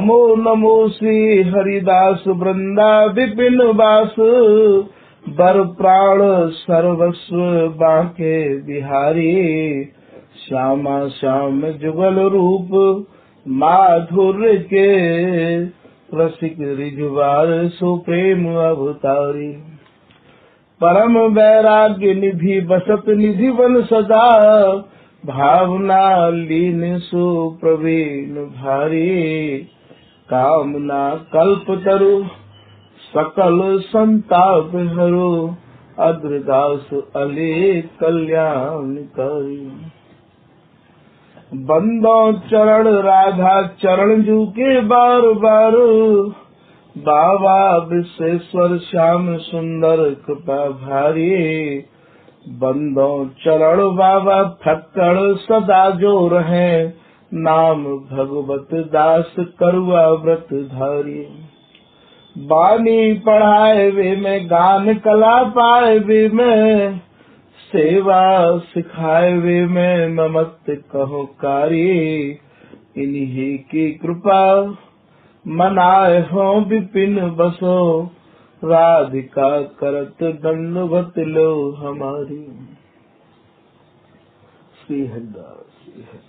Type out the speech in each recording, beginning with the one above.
नमो नमो श्री हरिदास वृंदा विपिन वास, बर प्राण सर्वस्व बांके बिहारी, श्यामा श्याम जुगल रूप माधुर्य के, रसिक रिझवार सुप्रेम अवतारी। परम वैराग्य निधि बसत निधि बन सदा, भावना लीन सुप्रवीण भारी, कामना कल्प तरु सकल संताप हरो, अग्रदास अले कल्याण करी। बंदो चरण राधा चरण जू के बार बार, बाबा विश्वेश्वर श्याम सुंदर कृपा भारी, बंदो चरण बाबा फक्कड़ सदा जो रहे, नाम भगवत दास करुआ व्रत धारी। बानी पढ़ाए वे में गान कला पाए वे में, सेवा सिखाए वे में ममत कहो कारी, इन्हीं की कृपा मनाए हो विपिन बसो, राधिका करत दंडवत लो हमारी। श्री हरिदास श्री हरिदास।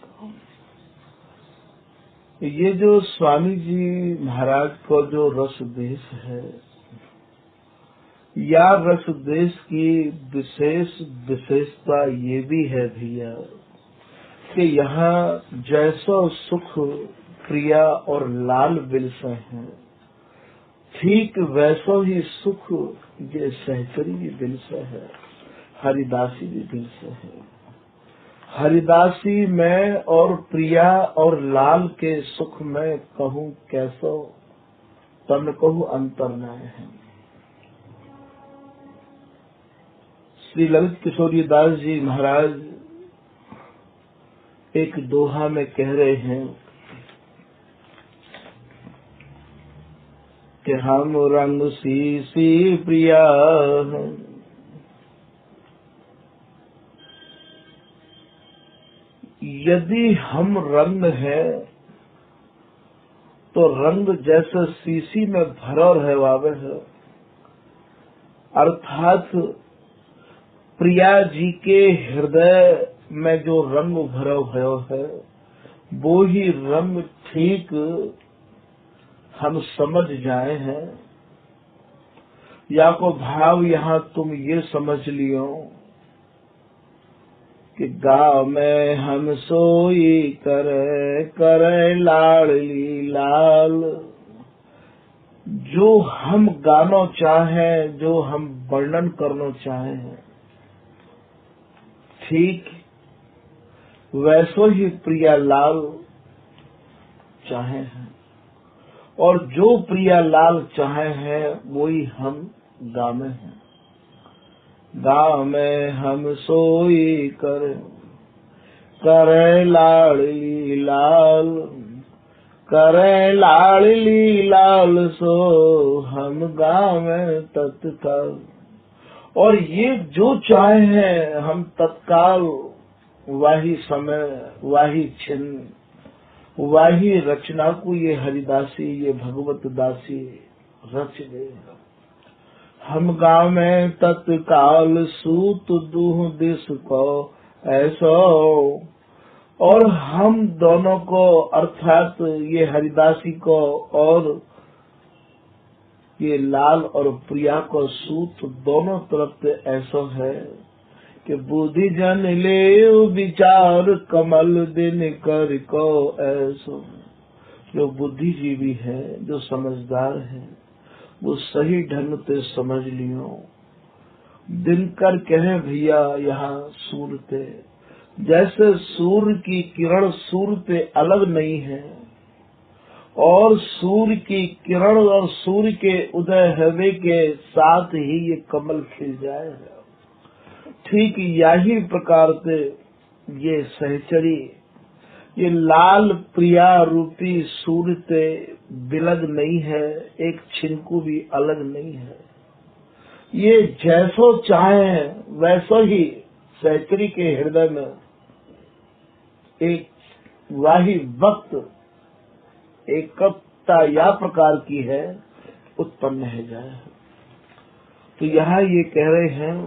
ये जो स्वामी जी महाराज को जो रस देश है, या रस देश की विशेषता ये भी है भैया कि यहाँ जैसो सुख प्रिया और लाल बिलसे हैं, ठीक वैसो ही सुख ये सहचरी भी बिलसे है, हरिदासी भी बिलसे है। हरिदासी में और प्रिया और लाल के सुख में कहूँ कैसो, तन कहूँ अंतर न है। श्री ललित किशोरी दास जी महाराज एक दोहा में कह रहे हैं कि हम रंग सी प्रिया हैं, यदि हम रंग है तो रंग जैसे शीशी में भरो रहवावे है, अर्थात प्रिया जी के हृदय में जो रंग भरो भयो है, वो ही रंग ठीक हम समझ जाए हैं। या को भाव यहाँ तुम ये समझ लियो कि गाँव में हम सोई करे करे लाडली लाल, जो हम गानो चाहे, जो हम वर्णन करना चाहे हैं, ठीक वैसो ही प्रिया लाल चाहे हैं, और जो प्रिया लाल चाहे हैं वही हम गावे हैं। गाँव में हम सोई करे लाडली लाल, करे लाडली लाल सो हम गावे तत्काल। और ये जो चाहे हैं हम तत्काल, वही समय वही छिन्न वही रचना को ये हरिदासी ये भगवत दासी रच दे। हम गाँव में तत्काल सूत दूह दिस को ऐसो, और हम दोनों को अर्थात ये हरिदासी को और ये लाल और प्रिया को सूत दोनों तरफ से ऐसा है कि बुद्धि जन ले विचार कमल दिन कर को ऐसो। जो बुद्धिजीवी है, जो समझदार है, वो सही ढंग से समझ लियो। दिनकर कहे भैया यहाँ सूरते, जैसे सूर्य की किरण सूर्य पे अलग नहीं है, और सूर्य की किरण और सूर्य के उदय हवे के साथ ही ये कमल खिल जाएगा। ठीक यही प्रकार से ये सहचरी, ये लाल प्रिया रूपी सूर्य से बिलग नहीं है, एक छिनकू भी अलग नहीं है। ये जैसो चाहे वैसो ही सहचरी के हृदय में एक वही वक्त एक विशेषता या प्रकार की है उत्पन्न है जाए। तो यहाँ ये कह रहे हैं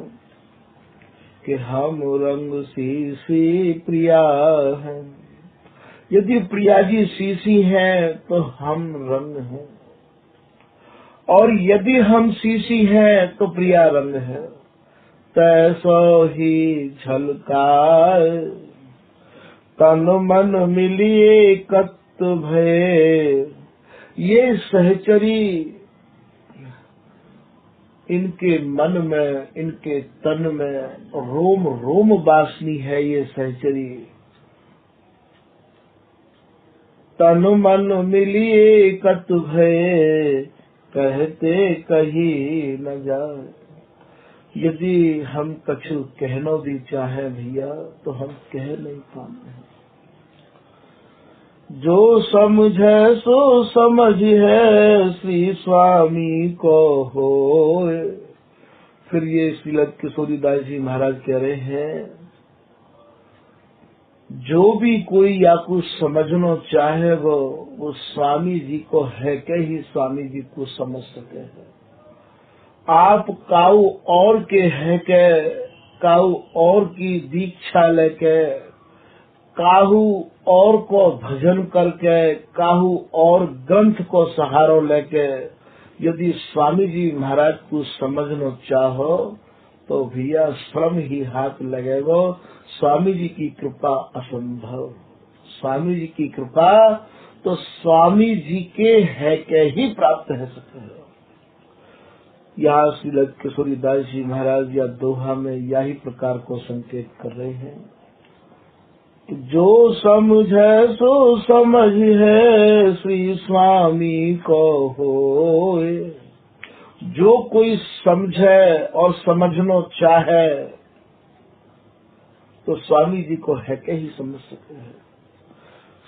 कि हम रंग सी प्रिया हैं। यदि प्रिया जी सी हैं तो हम रंग हैं, और यदि हम सी हैं तो प्रिया रंग है। तैसो ही झलकाए तन मन मिलिए कत भय। ये सहचरी इनके मन में, इनके तन में रोम रोम वासनी है। ये सहचरी तन मन मिलिए कत भय, कहते कही न जाए। यदि हम कछु कहनो भी चाहे भैया तो हम कह नहीं पाते हैं। जो समझे सो समझ है श्री स्वामी को होए। फिर ये श्रील किशोरीदास जी महाराज कह रहे हैं, जो भी कोई या कुछ समझना चाहे वो स्वामी जी को है के ही स्वामी जी को समझ सके है। आप काऊ और के है के, काऊ और की दीक्षा लेके, काहू और को भजन करके, काहू और ग्रंथ को सहारो लेके यदि स्वामी जी महाराज को समझना चाहो तो भैया श्रम ही हाथ लगेगा। स्वामी जी की कृपा असंभव। स्वामी जी की कृपा तो स्वामी जी के है के ही प्राप्त है सकते हैं। यहाँ श्री किशोरीदास जी महाराज या दोहा में यही प्रकार को संकेत कर रहे हैं, जो समझे सो समझ है श्री स्वामी को होए। जो कोई समझे और समझना चाहे तो स्वामी जी को है के ही समझ सकते हैं।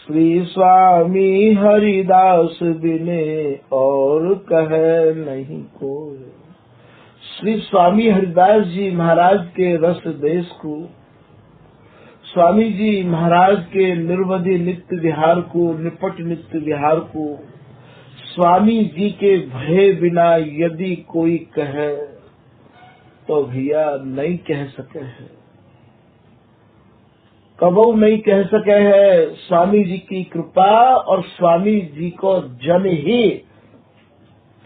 श्री स्वामी हरिदास बिने और कहे नहीं कोई। श्री स्वामी हरिदास जी महाराज के रस देश को, स्वामी जी महाराज के निर्वधि नित्य विहार को, निपट नित्य विहार को स्वामी जी के भय बिना यदि कोई कहे तो भैया नहीं कह सके है, कबो नहीं कह सके है। स्वामी जी की कृपा और स्वामी जी को जन ही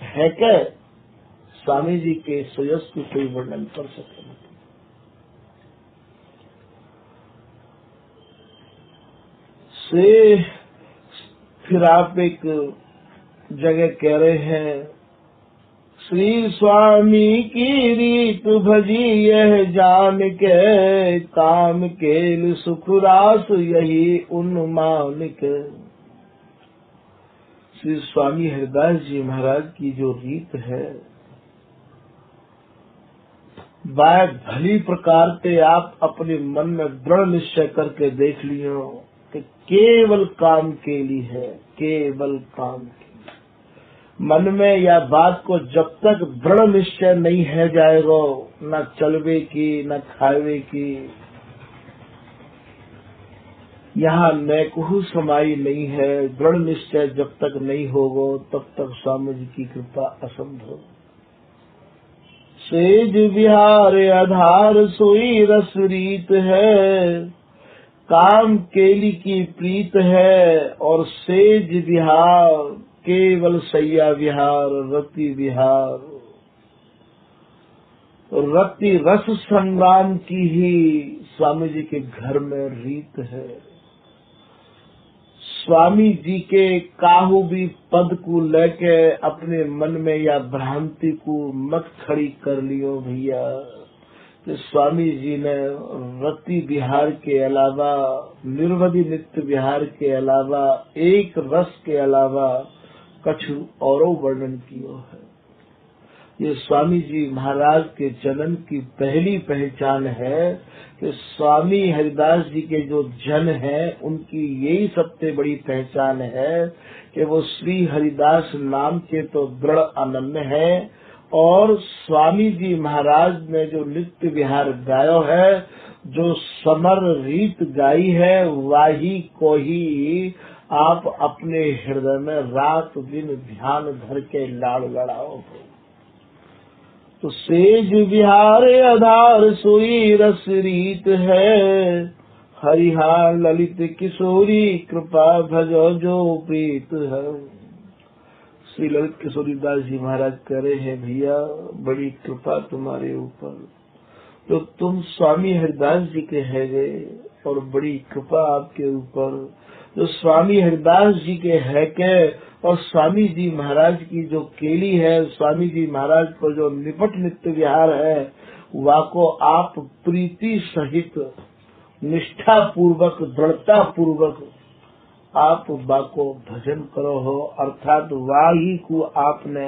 है के स्वामी जी के सुयश को कोई वर्णन कर सके। से फिर आप एक जगह कह रहे हैं, श्री स्वामी की रीत भजी यह जान के, काम केल सुख रास यही उन्मान के। श्री स्वामी हरिदास जी महाराज की जो रीत है, बात भली प्रकार से आप अपने मन में दृढ़ निश्चय करके देख लियो कि केवल काम के लिए है, केवल काम के लिए। मन में या बात को जब तक दृढ़ निश्चय नहीं है जाएगा, न चलवे की न खावे की, यहाँ नैकुहु समाई नहीं है। दृढ़ निश्चय जब तक नहीं होगा तब तक स्वामी जी की कृपा असंभव। सेज विहार आधार सोई रस रीत है, काम केली की प्रीत है। और सेज विहार केवल सैया विहार, रति विहार, रति रस संग्राम की ही स्वामी जी के घर में रीत है। स्वामी जी के काहू भी पद को लेके अपने मन में या भ्रांति को मत खड़ी कर लियो भैया कि स्वामी जी ने रति विहार के अलावा, निर्वधि नित्य विहार के अलावा, एक रस के अलावा कछु और वर्णन कियो है। ये स्वामी जी महाराज के जन्म की पहली पहचान है कि स्वामी हरिदास जी के जो जन हैं उनकी यही सबसे बड़ी पहचान है कि वो श्री हरिदास नाम के तो दृढ़ अनन्य है। और स्वामी जी महाराज ने जो नित्य विहार गायो है, जो समर रीत गाई है, वाही को ही आप अपने हृदय में रात दिन ध्यान धर के लाड़ लड़ाओ। तो सेज विहार आधार सोई रस रीत है, हरिहा ललित किशोरी कृपा भजो जो प्रीत है। श्री ललित किशोरी दास जी महाराज कह रहे हैं, भैया बड़ी कृपा तुम्हारे ऊपर, तो तुम स्वामी हरिदास जी के है गए, और बड़ी कृपा आपके ऊपर जो स्वामी हरिदास जी के है के, और स्वामी जी महाराज की जो केली है, स्वामी जी महाराज को जो निपट नित्य विहार है, वाको आप प्रीति सहित निष्ठा पूर्वक दृढ़ता पूर्वक आप बाको भजन करो हो। अर्थात वाही को आपने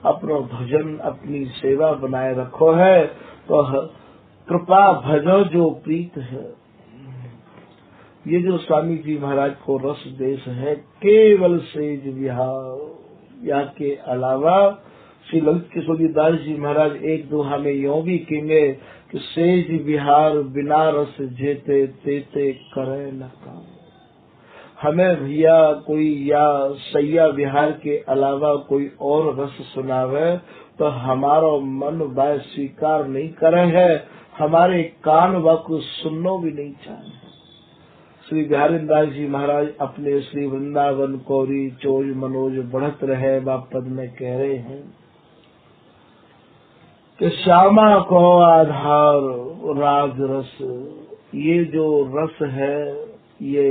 अपना भजन अपनी सेवा बनाए रखो है, तो कृपा भजो जो प्रीत है। ये जो स्वामी जी महाराज को रस देश है केवल सेज विहार, या के अलावा श्री ललित किशोरी दास जी महाराज एक दोहा में यों भी कहेंगे कि सेज विहार बिना रस जेते तेते करे न काम। हमें भैया कोई या सैया विहार के अलावा कोई और रस सुनावे तो हमारा मन बाय स्वीकार नहीं करे है, हमारे कान वाकु सुननो भी नहीं चाहे। श्री बिहारी दास जी महाराज अपने श्री वृंदावन कौरी चोज मनोज बढ़त रहे पद में कह रहे हैं कि श्यामा को आधार राज रस। ये जो रस है ये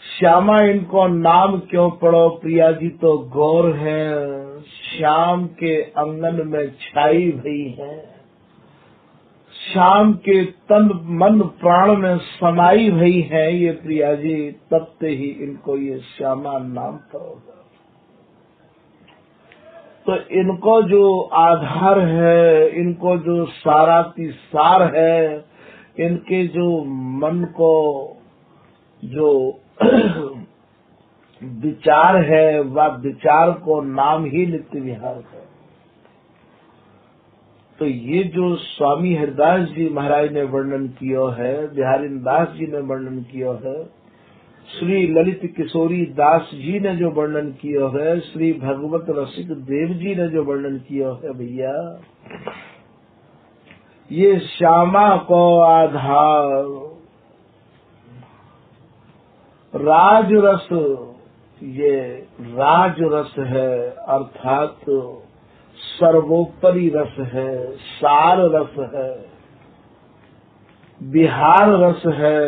श्यामा, इनको नाम क्यों पड़ो प्रिया जी, तो गौर है श्याम के अंगन में छाई भई है, श्याम के तन मन प्राण में समाई भई है ये प्रिया जी, तब से ही इनको ये श्यामा नाम पड़ोगा। तो इनको जो आधार है, इनको जो साराती सार है, इनके जो मन को जो विचार है, वह विचार को नाम ही नित्य विहार है। तो ये जो स्वामी हरिदास जी महाराज ने वर्णन किया है, बिहारी दास जी ने वर्णन किया है, श्री ललित किशोरी दास जी ने जो वर्णन किया है, श्री भगवत रसिक देव जी ने जो वर्णन किया है, भैया ये श्यामा को आधार राज रस, ये राज रस है, अर्थात सर्वोपरि रस है, सार रस है, बिहार रस है।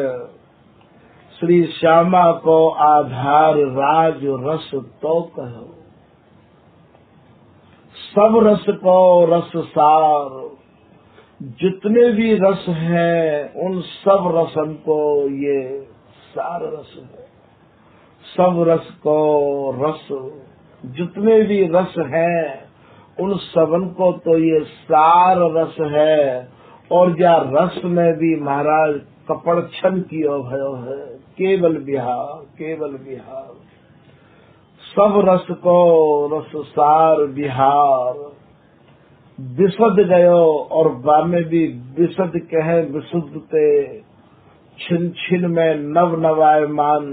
श्री श्यामा को आधार राज रस तो कहो, सब रस को रस सार। जितने भी रस हैं उन सब रसन को ये सार रस है। सब रस को रस, जितने भी रस हैं उन सबन को तो ये सार रस है। और या रस में भी महाराज कपड़ छन किया भयो है, केवल बिहार, केवल बिहार। सब रस को रस सार बिहार, विशद गयो और बामे भी विशद कहे विशुद्ध ते, छिन छिन में नव नवायमान।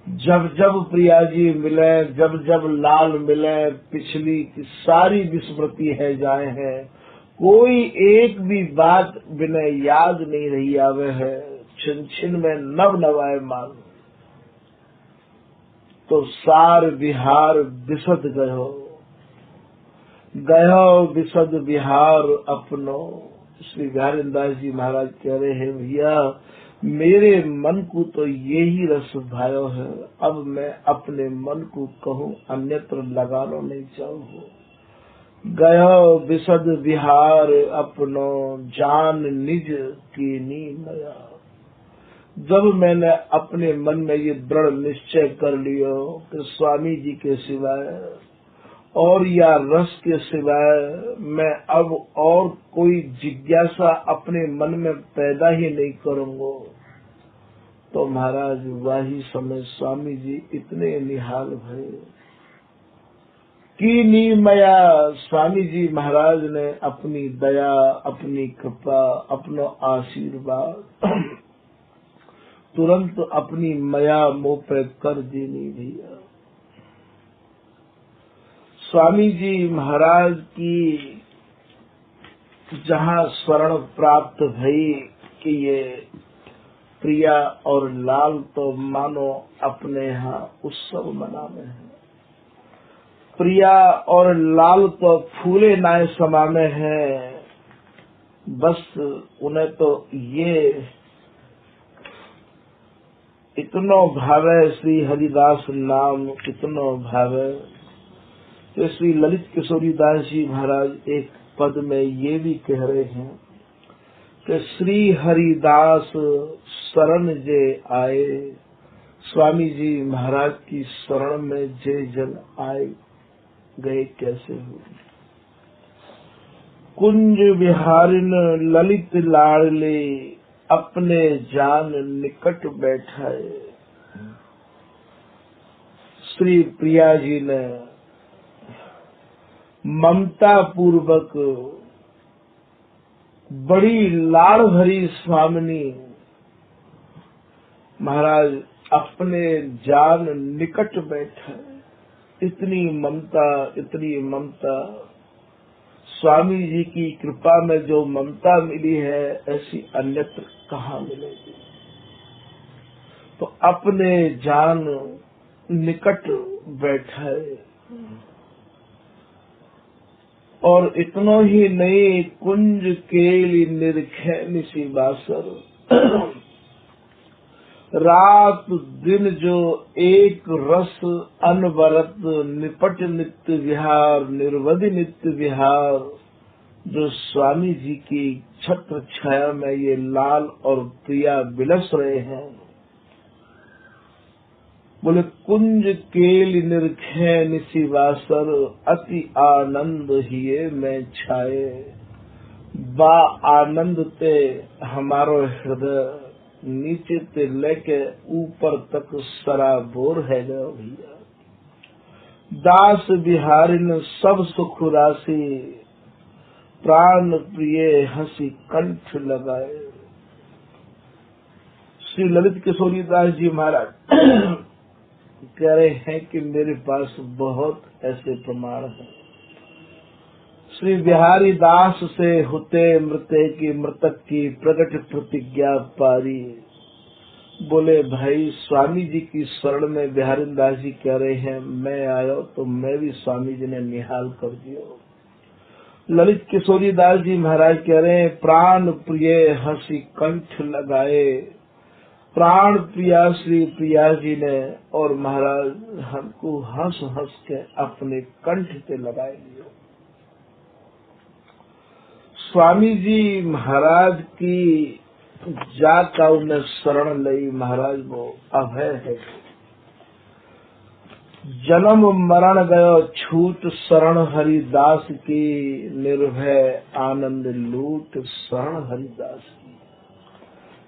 जब जब प्रिया जी मिले, जब जब लाल मिले, पिछली की सारी विस्मृति है जाए है, कोई एक भी बात बिना याद नहीं रही आवे है। छिन छिन में नव नवायमान, तो सार बिहार विशद गयो, गयो विशद बिहार अपनो। श्री बिहारी दास जी महाराज कह रहे हैं, भैया मेरे मन को तो यही रस भायो है, अब मैं अपने मन को कहूँ अन्यत्र लगानो नहीं चाहूँ। गयो विशद बिहार अपनो, जान निज कीनी नया। जब मैंने अपने मन में ये दृढ़ निश्चय कर लियो कि स्वामी जी के सिवाय और या रस के सिवाय मैं अब और कोई जिज्ञासा अपने मन में पैदा ही नहीं करूंगा, तो महाराज वही समय स्वामी जी इतने निहाल भये कि नीमया। स्वामी जी महाराज ने अपनी दया, अपनी कृपा, अपना आशीर्वाद तुरंत अपनी माया मोह पे कर देनी भैया। स्वामी जी महाराज की जहाँ स्वर्ण प्राप्त भई कि ये प्रिया और लाल तो मानो अपने यहाँ उत्सव मनाने हैं। प्रिया और लाल तो फूले नाय समाने हैं, बस उन्हें तो ये इतनो भावे श्री हरिदास नाम इतनो भावे। तो श्री ललित किशोरी दास जी महाराज एक पद में ये भी कह रहे हैं कि श्री हरिदास शरण जे आए। स्वामी जी महाराज की शरण में जे जन आए गए कैसे हुए। कुंज विहारिन ललित लाडले अपने जान निकट बैठाए। श्री प्रिया जी ने ममता पूर्वक बड़ी लाड़ भरी स्वामिनी महाराज अपने जान निकट बैठे। इतनी ममता स्वामी जी की कृपा में जो ममता मिली है ऐसी अन्यत्र कहाँ मिलेगी। तो अपने जान निकट बैठे और इतनो ही नहीं कुंज केली निरखे निसी बासर। रात दिन जो एक रस अनवरत निपट नित्य विहार निर्वधि नित्य विहार। जो स्वामी जी की छत्र छाया में ये लाल और प्रिया बिलस रहे हैं। बोले कुंज केल निरखे निशिवासर अति आनंद हिये में छाए। बा आनंद ते हमारो हृदय नीचे ते लेके ऊपर तक सराबोर है गया भैया। दास बिहारिन सब सुख राशि प्राण प्रिय हंसी कंठ लगाए। श्री ललित किशोरी दास जी महाराज कह रहे हैं कि मेरे पास बहुत ऐसे प्रमाण हैं। श्री बिहारी दास से होते मृतक की प्रकट प्रतिज्ञा पारी। बोले भाई स्वामी जी की शरण में बिहारी दास जी कह रहे हैं मैं आयो तो मैं भी स्वामी जी ने निहाल कर दियो। ललित किशोरी दास जी महाराज कह रहे हैं प्राण प्रिय हंसी कंठ लगाए। प्राण प्रिया श्री प्रिया जी ने और महाराज हमको हंस हंस के अपने कंठ पे लगाए लियो। स्वामी जी महाराज की जाका उन्हें शरण लई। महाराज वो अभय है। जन्म मरण गयो छूट शरण हरिदास की निर्भय आनंद लूट शरण हरिदास की।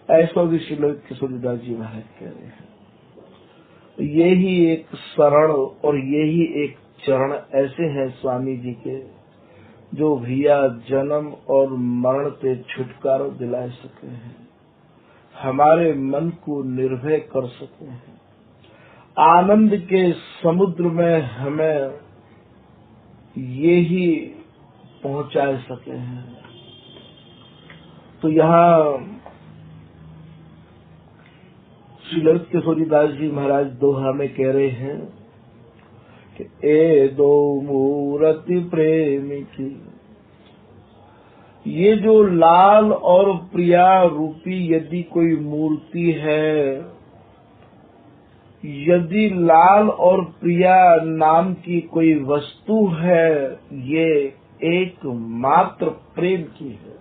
ऐसा भी श्री ललित किशोरीदास जी महाराज कह रहे हैं। यही एक शरण और यही एक चरण ऐसे हैं स्वामी जी के जो भैया जन्म और मरण से छुटकारा दिला सके हैं। हमारे मन को निर्भय कर सके हैं। आनंद के समुद्र में हमें यही पहुंचा सके हैं। तो यहाँ श्री ललित किशोरीदास जी महाराज दोहा में कह रहे हैं कि ए दो मूर्ति प्रेम की। ये जो लाल और प्रिया रूपी यदि कोई मूर्ति है, यदि लाल और प्रिया नाम की कोई वस्तु है, ये एकमात्र प्रेम की है।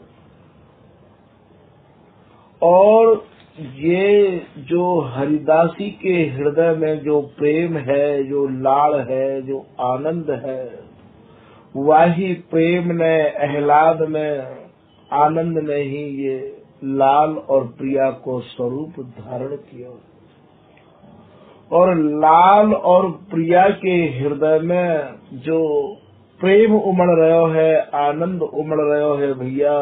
और ये जो हरिदासी के हृदय में जो प्रेम है, जो लाड़ है, जो आनंद है, वही प्रेम ने आह्लाद में आनंद ने ही ये लाल और प्रिया को स्वरूप धारण किया। और लाल और प्रिया के हृदय में जो प्रेम उमड़ रहो है, आनंद उमड़ रहो है भैया,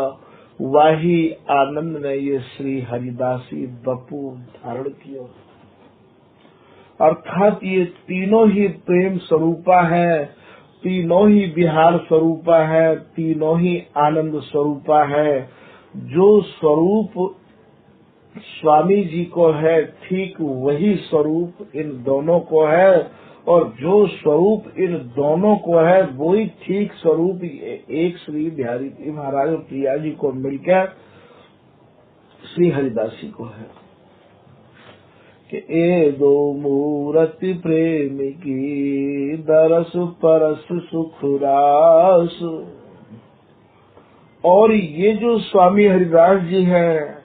वही आनंद ने ये श्री हरिदासी बपू धारण किया। अर्थात ये तीनों ही प्रेम स्वरूपा है, तीनों ही विहार स्वरूपा है, तीनों ही आनंद स्वरूपा है। जो स्वरूप स्वामी जी को है ठीक वही स्वरूप इन दोनों को है, और जो स्वरूप इन दोनों को है वही ठीक स्वरूप एक श्री बिहारी जी महाराज और प्रिया जी को मिलकर श्री हरिदासी को है कि ए दो मूर्ति प्रेम की दरस परस सुख रास। और ये जो स्वामी हरिदास जी हैं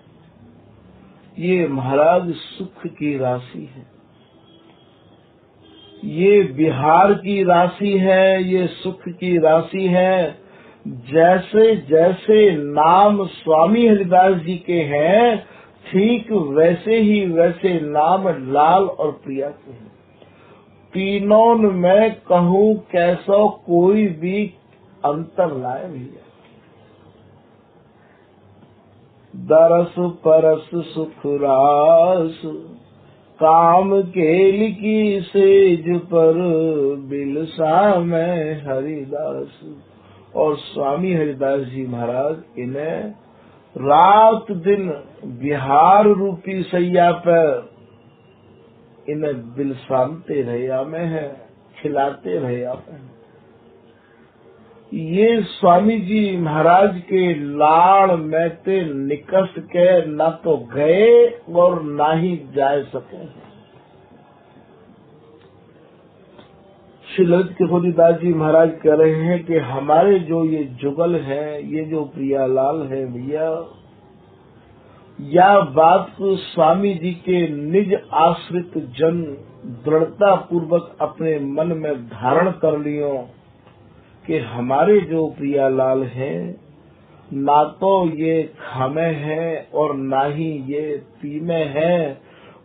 ये महाराज सुख की राशि है, ये बिहार की राशि है, ये सुख की राशि है। जैसे जैसे नाम स्वामी हरिदास जी के हैं ठीक वैसे ही वैसे नाम लाल और प्रिया के हैं। तीनों में कहूँ कैसो कोई भी अंतर लाए भैया। दरस परस सुख रास काम केल की सेज पर बिलसा में हरिदास। और स्वामी हरिदास जी महाराज इन्हें रात दिन बिहार रूपी सैया पर इन्हें बिलसाते रहिया में है, खिलाते रहिया में। ये स्वामी जी महाराज के लाड़ में ते निकस के न तो गए और ना ही जा सके। श्री ललित किशोरीदास जी महाराज कह रहे हैं कि हमारे जो ये जुगल है, ये जो प्रियालाल है भैया, या बात को स्वामी जी के निज आश्रित जन दृढ़ता पूर्वक अपने मन में धारण कर लियो कि हमारे जो प्रियालाल हैं ना तो ये खामे हैं और ना ही ये पीमे हैं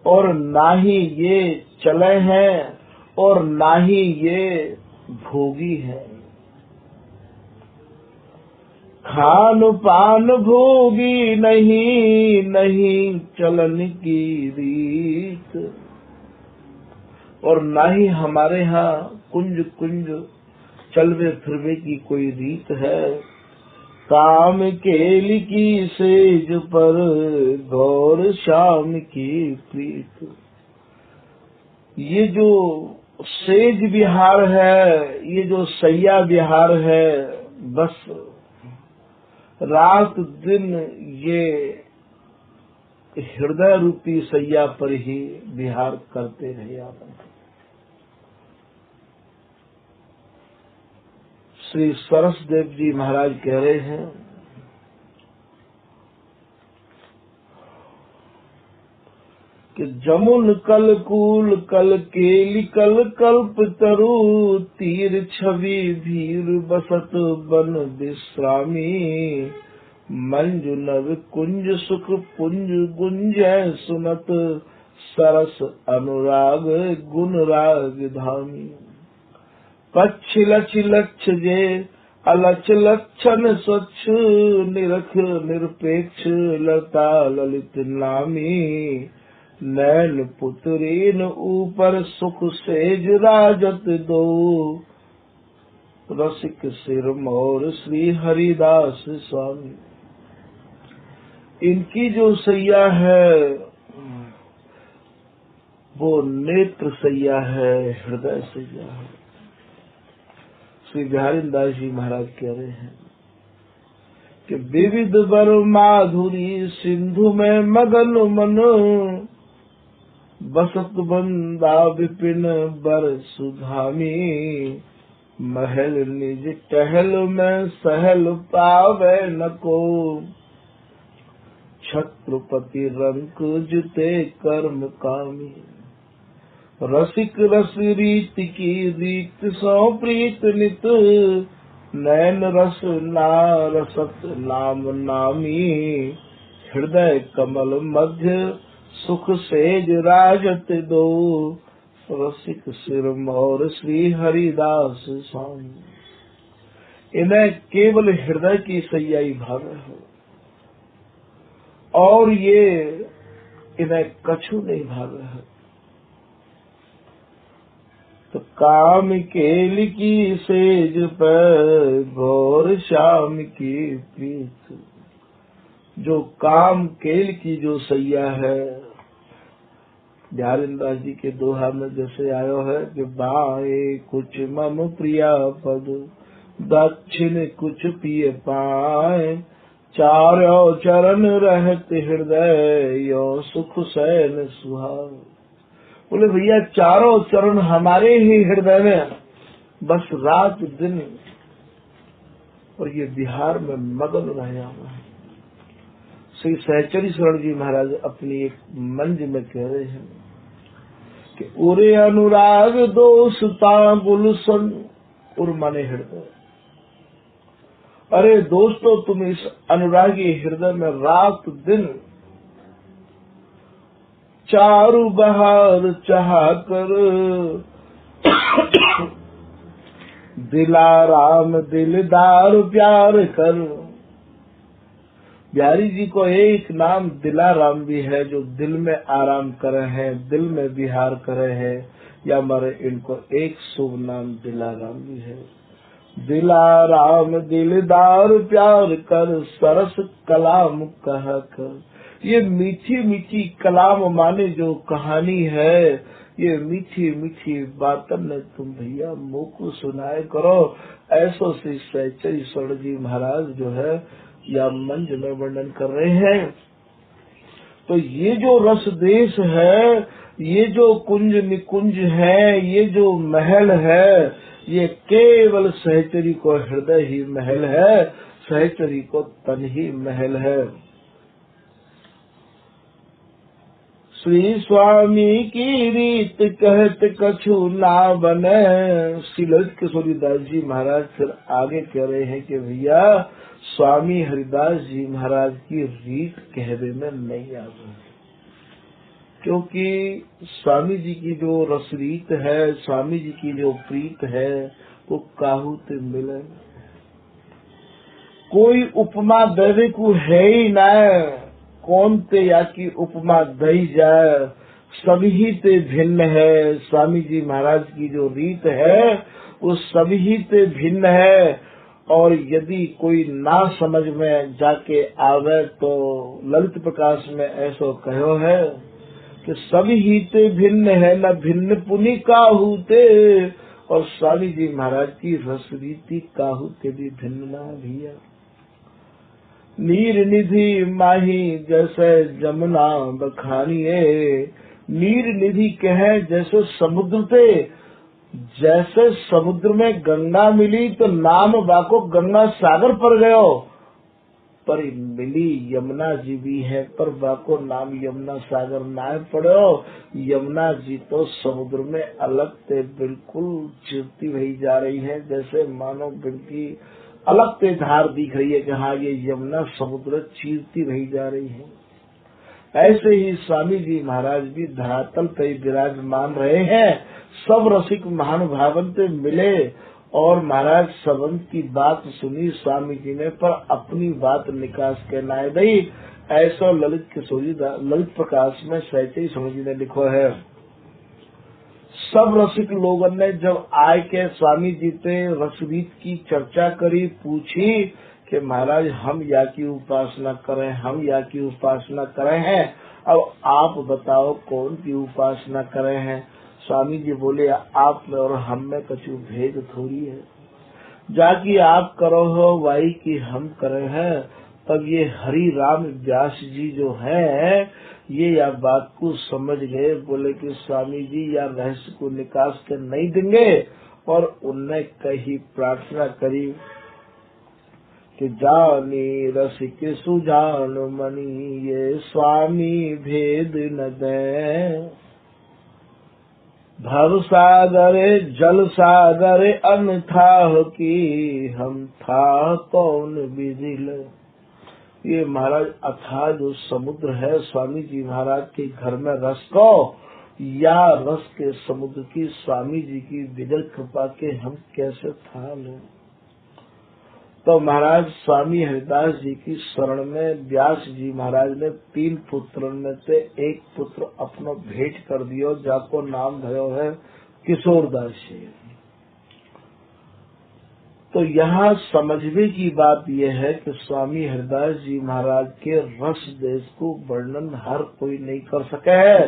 और ना ही ये चले हैं और ना ही ये भोगी हैं। खान पान भोगी नहीं, नहीं चलन की रीत। और ना ही हमारे यहाँ कुंज कुंज चलवे फिरवे की कोई रीत है। काम केल की सेज पर गौर श्याम की प्रीत। ये जो सेज विहार है, ये जो सैया विहार है, बस रात दिन ये हृदय रूपी सैया पर ही विहार करते रहे आप। श्री सरसदेव जी महाराज कह रहे हैं कि जमुन कल कूल कल केली कल कल्प तरु तीर छवि भीर बसत बन विश्रामी। मंजु नव कुंज सुख पुंज गुंजय सुनत सरस अनुराग गुण राग धामी। पक्ष लक्ष लक्ष जे अलच लक्षण स्वच्छ निरख निरपेक्ष लता ललित नामी। नैन पुत्रीन ऊपर सुख सेज राजत दो रसिक सिर मोर श्री हरिदास स्वामी। इनकी जो सैया है वो नेत्र सैया है, हृदय सैया है। श्री बिहारी दास जी महाराज कह रहे हैं कि विविध वर माधुरी सिंधु में मगन मन। बसत बंदा विपिन बर सुधामी। महल निज टहल में सहल पावे न को। छत्रपति रंक जुते कर्म कामी। रसिक रस रीत की रीत सो प्रीत नित। नैन रस ना रसत नाम नामी। हृदय कमल मध्य सुख सेज राजत दो रसिक सिर मोर श्री हरिदास स्वामी। इन्हें केवल हृदय की सैयाई भावे हो, और ये इन्हें कछु नहीं भावे है। तो काम केल की सेज पर घोर श्याम की प्रीत। जो काम केल की जो सैया है, बिहारीदास जी के दोहा में जैसे आयो है कि बाए कुछ मम प्रिया पद, दक्षिण कुछ पिए पाए, चारों चरण रहत हृदय, यो सुख सैन सुहाव। बोले भैया चारों चरण हमारे ही हृदय में, बस रात दिन और ये बिहार में मगन रहे हुए हैं। श्री सहचरी शरण जी महाराज अपनी एक मंज में कह रहे हैं कि उरे अनुराग दोस्ता गुलशन, उर माने हृदय। अरे दोस्तों, तुम इस अनुरागी हृदय में रात दिन चारु बहार चाह कर, दिलाराम दिलदार प्यार कर। बिहारी जी को एक नाम दिलाराम भी है, जो दिल में आराम करे हैं, दिल में विहार करे हैं, या मरे इनको एक शुभ नाम दिलाराम भी है। दिलाराम दिलदार प्यार कर, सरस कलाम कह कर। ये मीठी मीठी कलाम माने जो कहानी है, ये मीठी मीठी बातन तुम भैया मुँह को सुनाए करो। ऐसो श्री सहचरी शरण जी महाराज जो है या मंच में वर्णन कर रहे हैं। तो ये जो रस देश है, ये जो कुंज निकुंज है, ये जो महल है, ये केवल सहचरी को हृदय ही महल है, सहचरी को तन ही महल है। श्री स्वामी की रीत कहत कछु ना बने। श्री ललित किशोरीदास जी महाराज फिर आगे कह रहे हैं कि भैया स्वामी हरिदास जी महाराज की रीत कहने में नहीं आ रही, क्योंकि स्वामी जी की जो रसरीत है, स्वामी जी की जो प्रीत है, वो काहू ते मिले। कोई उपमा देवे को है ही ना, कौन ते या की उपमा दई जाए, सभी ते भिन्न है। स्वामी जी महाराज की जो रीत है वो सभी ते भिन्न है। और यदि कोई ना समझ में जाके आवे तो ललित प्रकाश में ऐसो कहो है कि सभी ते भिन्न है, न भिन्न पुनि काहू ते। और स्वामी जी महाराज की रस रीति काहू ते भी भिन्न ना भैया। नीर निधि माही जैसे जमुना बखानिए। नीर निधि कहे जैसे समुद्र थे, जैसे समुद्र में गंगा मिली तो नाम बाको गंगा सागर पर गयो, पर मिली यमुना जी भी है, पर बाको नाम यमुना सागर ना पड़ो। यमुना जी तो समुद्र में अलग से बिल्कुल चिरती हुई जा रही है, जैसे मानो बिल्कुल अलग से धार दिख रही है कि हाँ ये यमुना समुद्र चीरती रही जा रही है। ऐसे ही स्वामी जी महाराज भी धरातल पे विराजमान रहे हैं। सब रसिक महानुभावन से मिले और महाराज सबंत की बात सुनी स्वामी जी ने, पर अपनी बात निकास के नाय दी। ऐसा ललित किशोरी ललित प्रकाश में सहचरी शरण जी ने लिखो है। सब रसिक लोगों ने जब आय के स्वामी जी से रसरीत की चर्चा करी, पूछी कि महाराज हम या की उपासना करें, हम या की उपासना करें हैं, अब आप बताओ कौन की उपासना करें हैं। स्वामी जी बोले आप में और हम में कछु भेद थोड़ी है, जाकि आप करो हो वाई की हम करे हैं। तब ये हरि राम व्यास जी जो है ये या बात को समझ गए, बोले कि स्वामी जी या रहस्य को निकास कर नहीं देंगे, और उनने कही प्रार्थना करी कि जानी रसिक सुजान मणि, ये स्वामी भेद न दे। भव सागर जल सागर अनथाह की, हम था कौन विदिल। ये महाराज अथाह जो समुद्र है, स्वामी जी महाराज के घर में रस को या रस के समुद्र की, स्वामी जी की विजय कृपा के हम कैसे था लें। तो महाराज स्वामी हरिदास जी की शरण में व्यास जी महाराज ने 3 पुत्र में से एक पुत्र अपनो भेंट कर दियो, जाको नाम भयो है किशोरदास जी। तो यहाँ समझने की बात यह है कि स्वामी हरिदास जी महाराज के रस देश को वर्णन हर कोई नहीं कर सके है,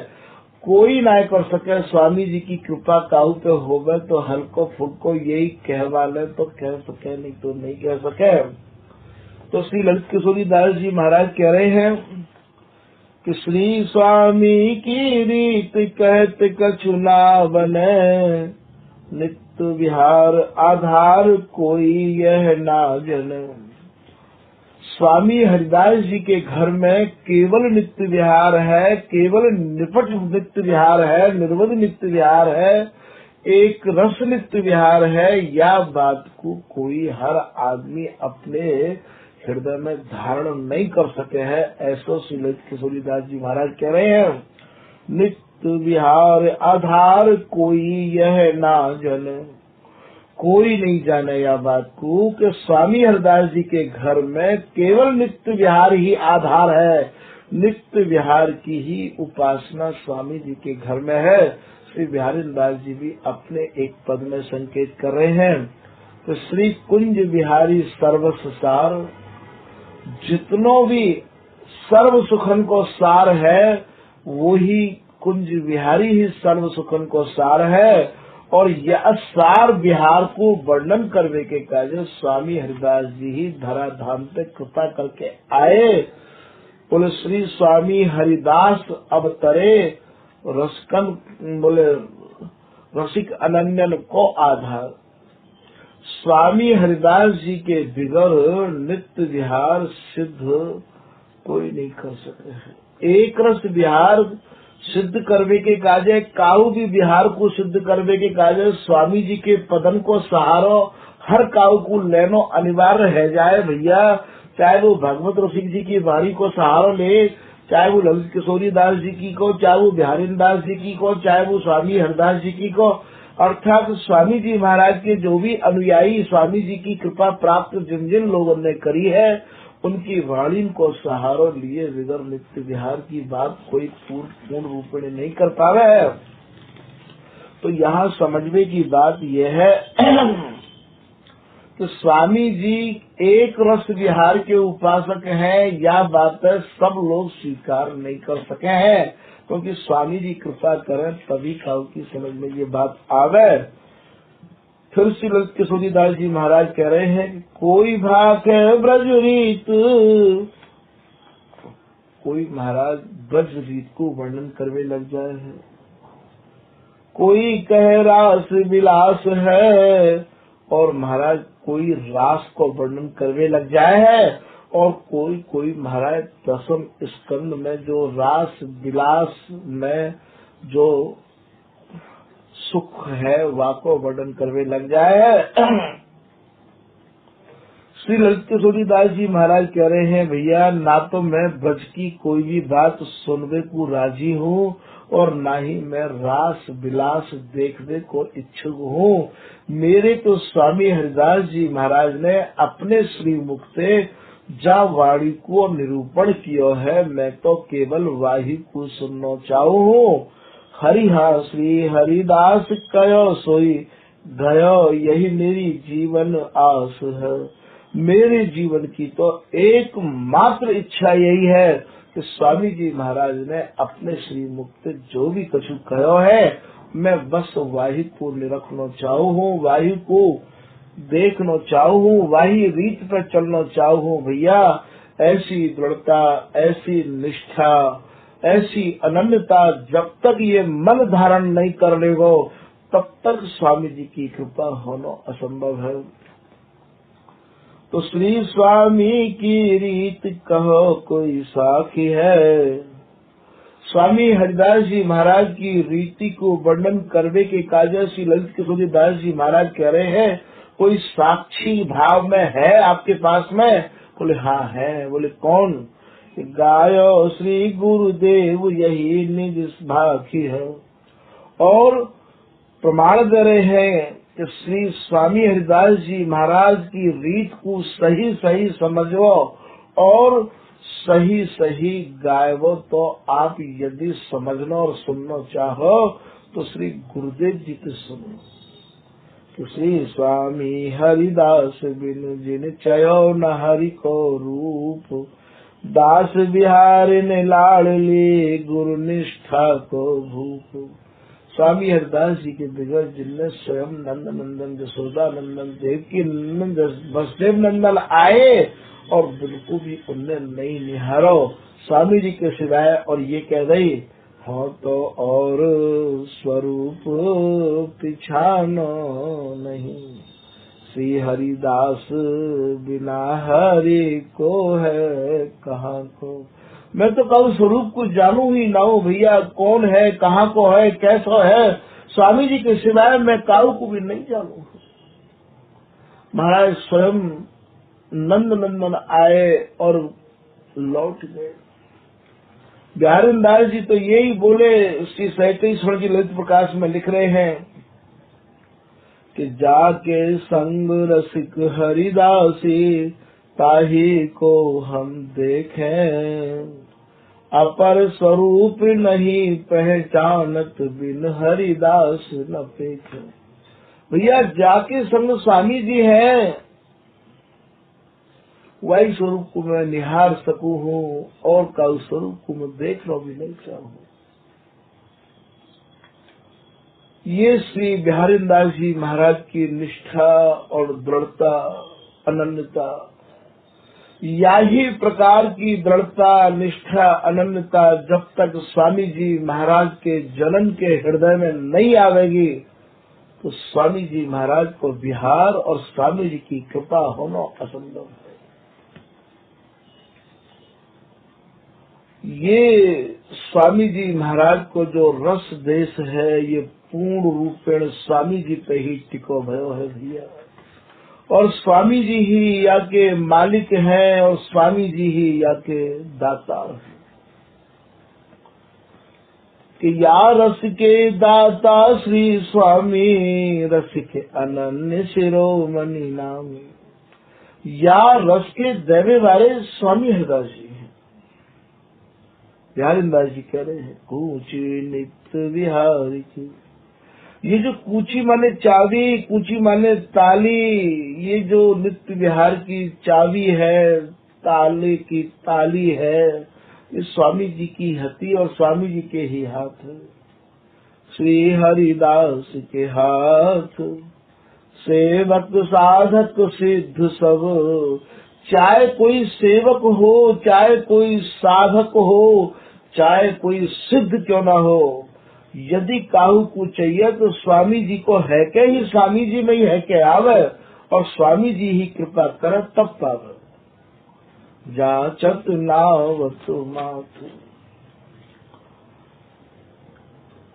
कोई ना कर सके। स्वामी जी की कृपा काहू पे होवे तो हल्को फुल्को यही कहवा ले तो कह सके, नहीं तो नहीं कह सके। तो श्री ललित किशोरी दास जी महाराज कह रहे हैं कि श्री स्वामी की रीत कहत कछु ना बने, नित्य विहार आधार कोई यह ना जने। स्वामी हरिदास जी के घर में केवल नित्य विहार है, केवल निपट नित्य विहार है, निर्वध नित्य विहार है, एक रस नित्य विहार है। या बात को कोई हर आदमी अपने हृदय में धारण नहीं कर सके है, ऐसा श्री ललित किशोरी दास जी महाराज कह रहे हैं। नित्य विहार आधार कोई यह ना जने, कोई नहीं जाने या बात को कि स्वामी हरिदास जी के घर में केवल नित्य विहार ही आधार है, नित्य विहार की ही उपासना स्वामी जी के घर में है। श्री बिहारी दास जी भी अपने एक पद में संकेत कर रहे हैं तो श्री कुंज बिहारी सर्वस्व सार, जितनों भी सर्व सुखन को सार है वही कुंज बिहारी ही सर्व सुखन को सार है। और यह सार बिहार को वर्णन करने के कार्य स्वामी हरिदास जी ही धराधाम पे कृपा करके आए। बोले श्री स्वामी हरिदास अवतरे रसकन, बोले रसिक अनन्यन को आधार। स्वामी हरिदास जी के बिगर नित्य विहार सिद्ध कोई नहीं कर सके है। एक रस विहार सिद्ध करने के काजे, काहू भी बिहार को सिद्ध करने के काजे स्वामी जी के पदन को सहारो हर काहू को लेनो अनिवार्य है जाए भैया। चाहे वो भगवत रसिक जी की वाणी को सहारो ले, चाहे वो ललित किशोरी दास जी की को, चाहे वो बिहारी दास जी की को, चाहे वो स्वामी हरिदास जी की को, अर्थात स्वामी जी महाराज के जो भी अनुयायी स्वामी जी की कृपा प्राप्त जिन जिन लोगों ने करी है उनकी वाणी को सहारो लिए विगर नित्य विहार की बात कोई पूर्ण रूप में नहीं कर पा रहे है। तो यहाँ समझने की बात यह है कि स्वामी जी एक रस विहार के उपासक हैं, या बात सब लोग स्वीकार नहीं कर सके हैं, क्योंकि स्वामी जी कृपा करें तभी काऊ की समझ में ये बात आवे। फिर श्री ललित किशोरी दास जी महाराज कह रहे हैं कि कोई भाग है ब्रज रीत, कोई महाराज ब्रज रीत को वर्णन करने लग जाए है, कोई कह रास विलास है, और महाराज कोई रास को वर्णन करने लग जाए है, और कोई महाराज 10वें स्कंद में जो रास विलास में जो सुख है वाको वर्णन करने लग जाए। श्री ललित किशोरी दास जी महाराज कह रहे हैं भैया ना तो मैं ब्रज की कोई भी बात सुनने को राजी हूँ और ना ही मैं रास विलास देखने को इच्छुक हूँ। मेरे तो स्वामी हरिदास जी महाराज ने अपने श्री मुख से जा वाणी को निरूपण किया है, मैं तो केवल वाही को सुनना चाहू हूँ। हरिहा श्री हरिदास कयो सोई गयो, यही मेरी जीवन आस है। मेरे जीवन की तो एकमात्र इच्छा यही है कि स्वामी जी महाराज ने अपने श्री मुख से जो भी कछु कहो है मैं बस वाही को निरखना चाहू हूँ, वाही को देखना चाहू हूँ, वाही रीत पर चलना चाहू हूँ। भैया ऐसी दृढ़ता, ऐसी निष्ठा, ऐसी अनन्यता जब तक ये मन धारण नहीं कर लेगो तब तक स्वामी जी की कृपा होना असंभव है। तो श्री स्वामी की रीत कहो कोई साखी है। स्वामी हरिदास जी महाराज की रीति को वर्णन करने के कार्य श्री ललित किशोरी दास जी महाराज कह रहे हैं कोई साक्षी भाव में है आपके पास में? बोले हाँ है। बोले कौन? गायो श्री गुरुदेव यही निज भाखी है। और प्रमाण दे रहे हैं कि श्री स्वामी हरिदास जी महाराज की रीत को सही सही समझो और सही सही गायबो। तो आप यदि समझना और सुनना चाहो तो श्री गुरुदेव जी के सुनो। तो श्री स्वामी हरिदास बिनु जिन चयो न हरि को रूप, दास बिहारी ने लाडली गुरु निष्ठा को भूप। स्वामी हरिदास जी के बगैर जिनने स्वयं नंद नंदन जसोदा नंदन देवकी नंदन वसुदेव नंदन आए और बिल्कुल भी उनने नहीं निहारो स्वामी जी के सिवाय, और ये कह रही हो तो और स्वरूप पिछानो नहीं, श्री हरिदास बिना हरि को है कहाँ को। मैं तो कहूँ स्वरूप को जानू ही ना हो भैया, कौन है कहाँ को है कैसा है, स्वामी जी के सिवाय मैं काऊ को भी नहीं जानू। महाराज स्वयं नंद नंदन आए और लौट गए। बिहारी दास जी तो यही बोले, श्री 37 जी ललित प्रकाश में लिख रहे हैं कि जाके संग रसिक हरिदासी ताही को हम देखें, अपर स्वरूप नहीं पहचानत बिन हरिदास न पेखे। भैया जाके संग स्वामी जी हैं, वही स्वरूप को मैं निहार सकूं हूँ और का उस स्वरूप को मैं देख लो भी नहीं चाहूँ। ये श्री बिहारी दास जी महाराज की निष्ठा और दृढ़ता अनन्यता, यही प्रकार की दृढ़ता निष्ठा अनन्यता जब तक स्वामी जी महाराज के जनन के हृदय में नहीं आवेगी तो स्वामी जी महाराज को बिहार और स्वामी जी की कृपा होना असंभव है। ये स्वामी जी महाराज को जो रस देश है ये पूर्ण रूपेण स्वामी जी पे ही टिको भयो है भैया, और स्वामी जी ही या के मालिक हैं और स्वामी जी ही या के दाता हैं। कि या रस के दाता श्री स्वामी, रस के अनन्य शिरोमणि नामी। या रस के देवे वाले स्वामी हरिदास जी हैं। बिहारी दास जी कह रहे हैं कूची नित्य बिहारी की। ये जो कूची माने चाबी, कूची माने ताली, ये जो नित्य विहार की चाबी है, ताले की ताली है, ये स्वामी जी की हथी और स्वामी जी के ही हाथ है। श्री हरिदास के हाथ सेवक साधक सिद्ध सब, चाहे कोई सेवक हो चाहे कोई साधक हो चाहे कोई सिद्ध क्यों ना हो, यदि काहू को चाहिए तो स्वामी जी को है के ही स्वामी जी में ही है के आवे और स्वामी जी ही कृपा करे तब पावे। जाचत नावत मातु।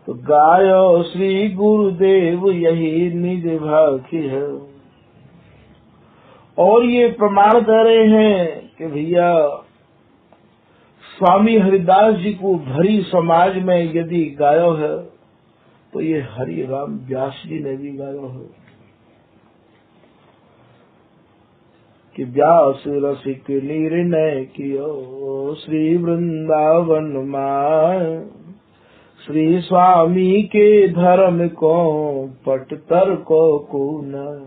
तो गायो श्री गुरुदेव यही निज भाखी है। और ये प्रमाण दे रहे हैं कि भैया स्वामी हरिदास जी को भरी समाज में यदि गायो है तो ये हरि राम व्यास जी ने भी गायो है कि व्यास रसिक निर्णय कियो श्री वृंदावन माय, श्री स्वामी के धर्म को पटतर को न।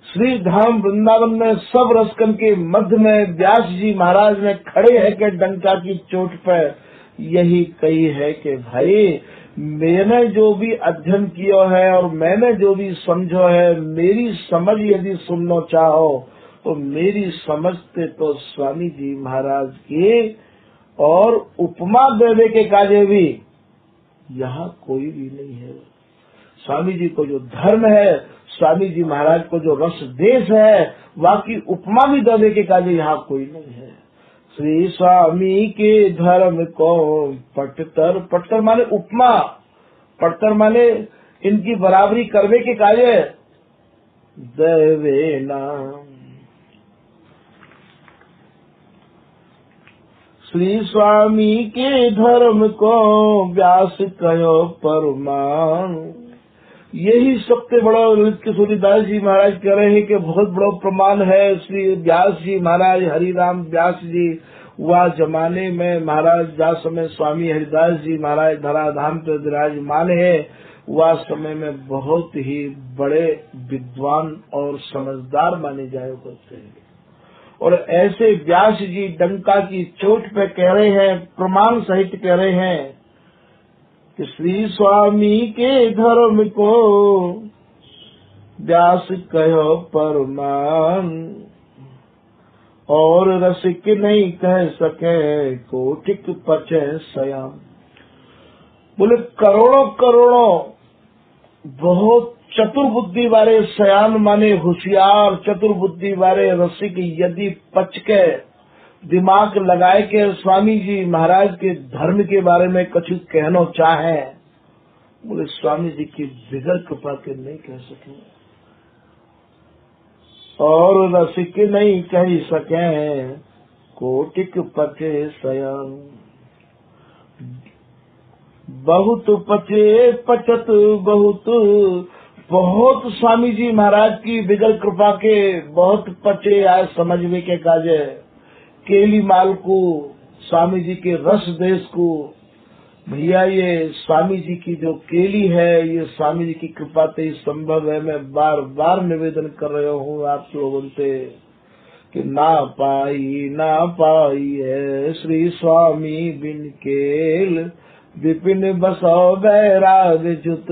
श्री धाम वृंदावन में सब रसकन के मध्य में व्यास जी महाराज ने खड़े है के डंका की चोट पर यही कही है कि भाई मैंने जो भी अध्ययन किया है और मैंने जो भी समझो है, मेरी समझ यदि सुनना चाहो तो मेरी समझते तो स्वामी जी महाराज की और उपमा देने के काजे भी यहाँ कोई भी नहीं है। स्वामी जी को जो धर्म है, स्वामी जी महाराज को जो रस देश है, बाकी उपमा भी देने के काजे यहाँ कोई नहीं है। श्री स्वामी के धर्म को पटतर, पटतर माने उपमा, पटतर माने इनकी बराबरी करने के काजे देवे नाम। श्री स्वामी के धर्म को व्यास कहो परमाणु, यही सबसे बड़ा ललित किशोरीदास जी महाराज कह रहे हैं कि बहुत बड़ा प्रमाण है। श्री व्यास जी महाराज, हरिराम व्यास जी, वह जमाने में महाराज जा समय स्वामी हरिदास जी महाराज धराधाम पर विराजमान है, वह समय में बहुत ही बड़े विद्वान और समझदार माने जाया करते हैं। और ऐसे व्यास जी डंका की चोट पे कह रहे हैं, प्रमाण सहित कह रहे हैं कि श्री स्वामी के धर्म को व्यास कहो परमान, और रसिक नहीं कह सके कोटिक पचे सयाम। बोले करोड़ों करोड़ों बहुत चतुर बुद्धि वाले सयान माने होशियार चतुर बुद्धि वाले रसिक यदि पच के दिमाग लगाए के स्वामी जी महाराज के धर्म के बारे में कुछ कहना चाहे, बोले स्वामी जी की बिगड़ कृपा के नहीं कह सके, और रसिक नहीं कह सके कोटिक पचे सयान। बहुत पचे पचत बहुत स्वामी जी महाराज की बिगड़ कृपा के बहुत पचे आए समझने के काजे केली माल को, स्वामी जी के रस देश को। भैया ये स्वामी जी की जो केली है, ये स्वामी जी की कृपा से ही संभव है। मैं बार बार निवेदन कर रहा हूँ आप लोगों से कि ना पाई है श्री स्वामी बिन केल, विपिन बसो बैराग जुत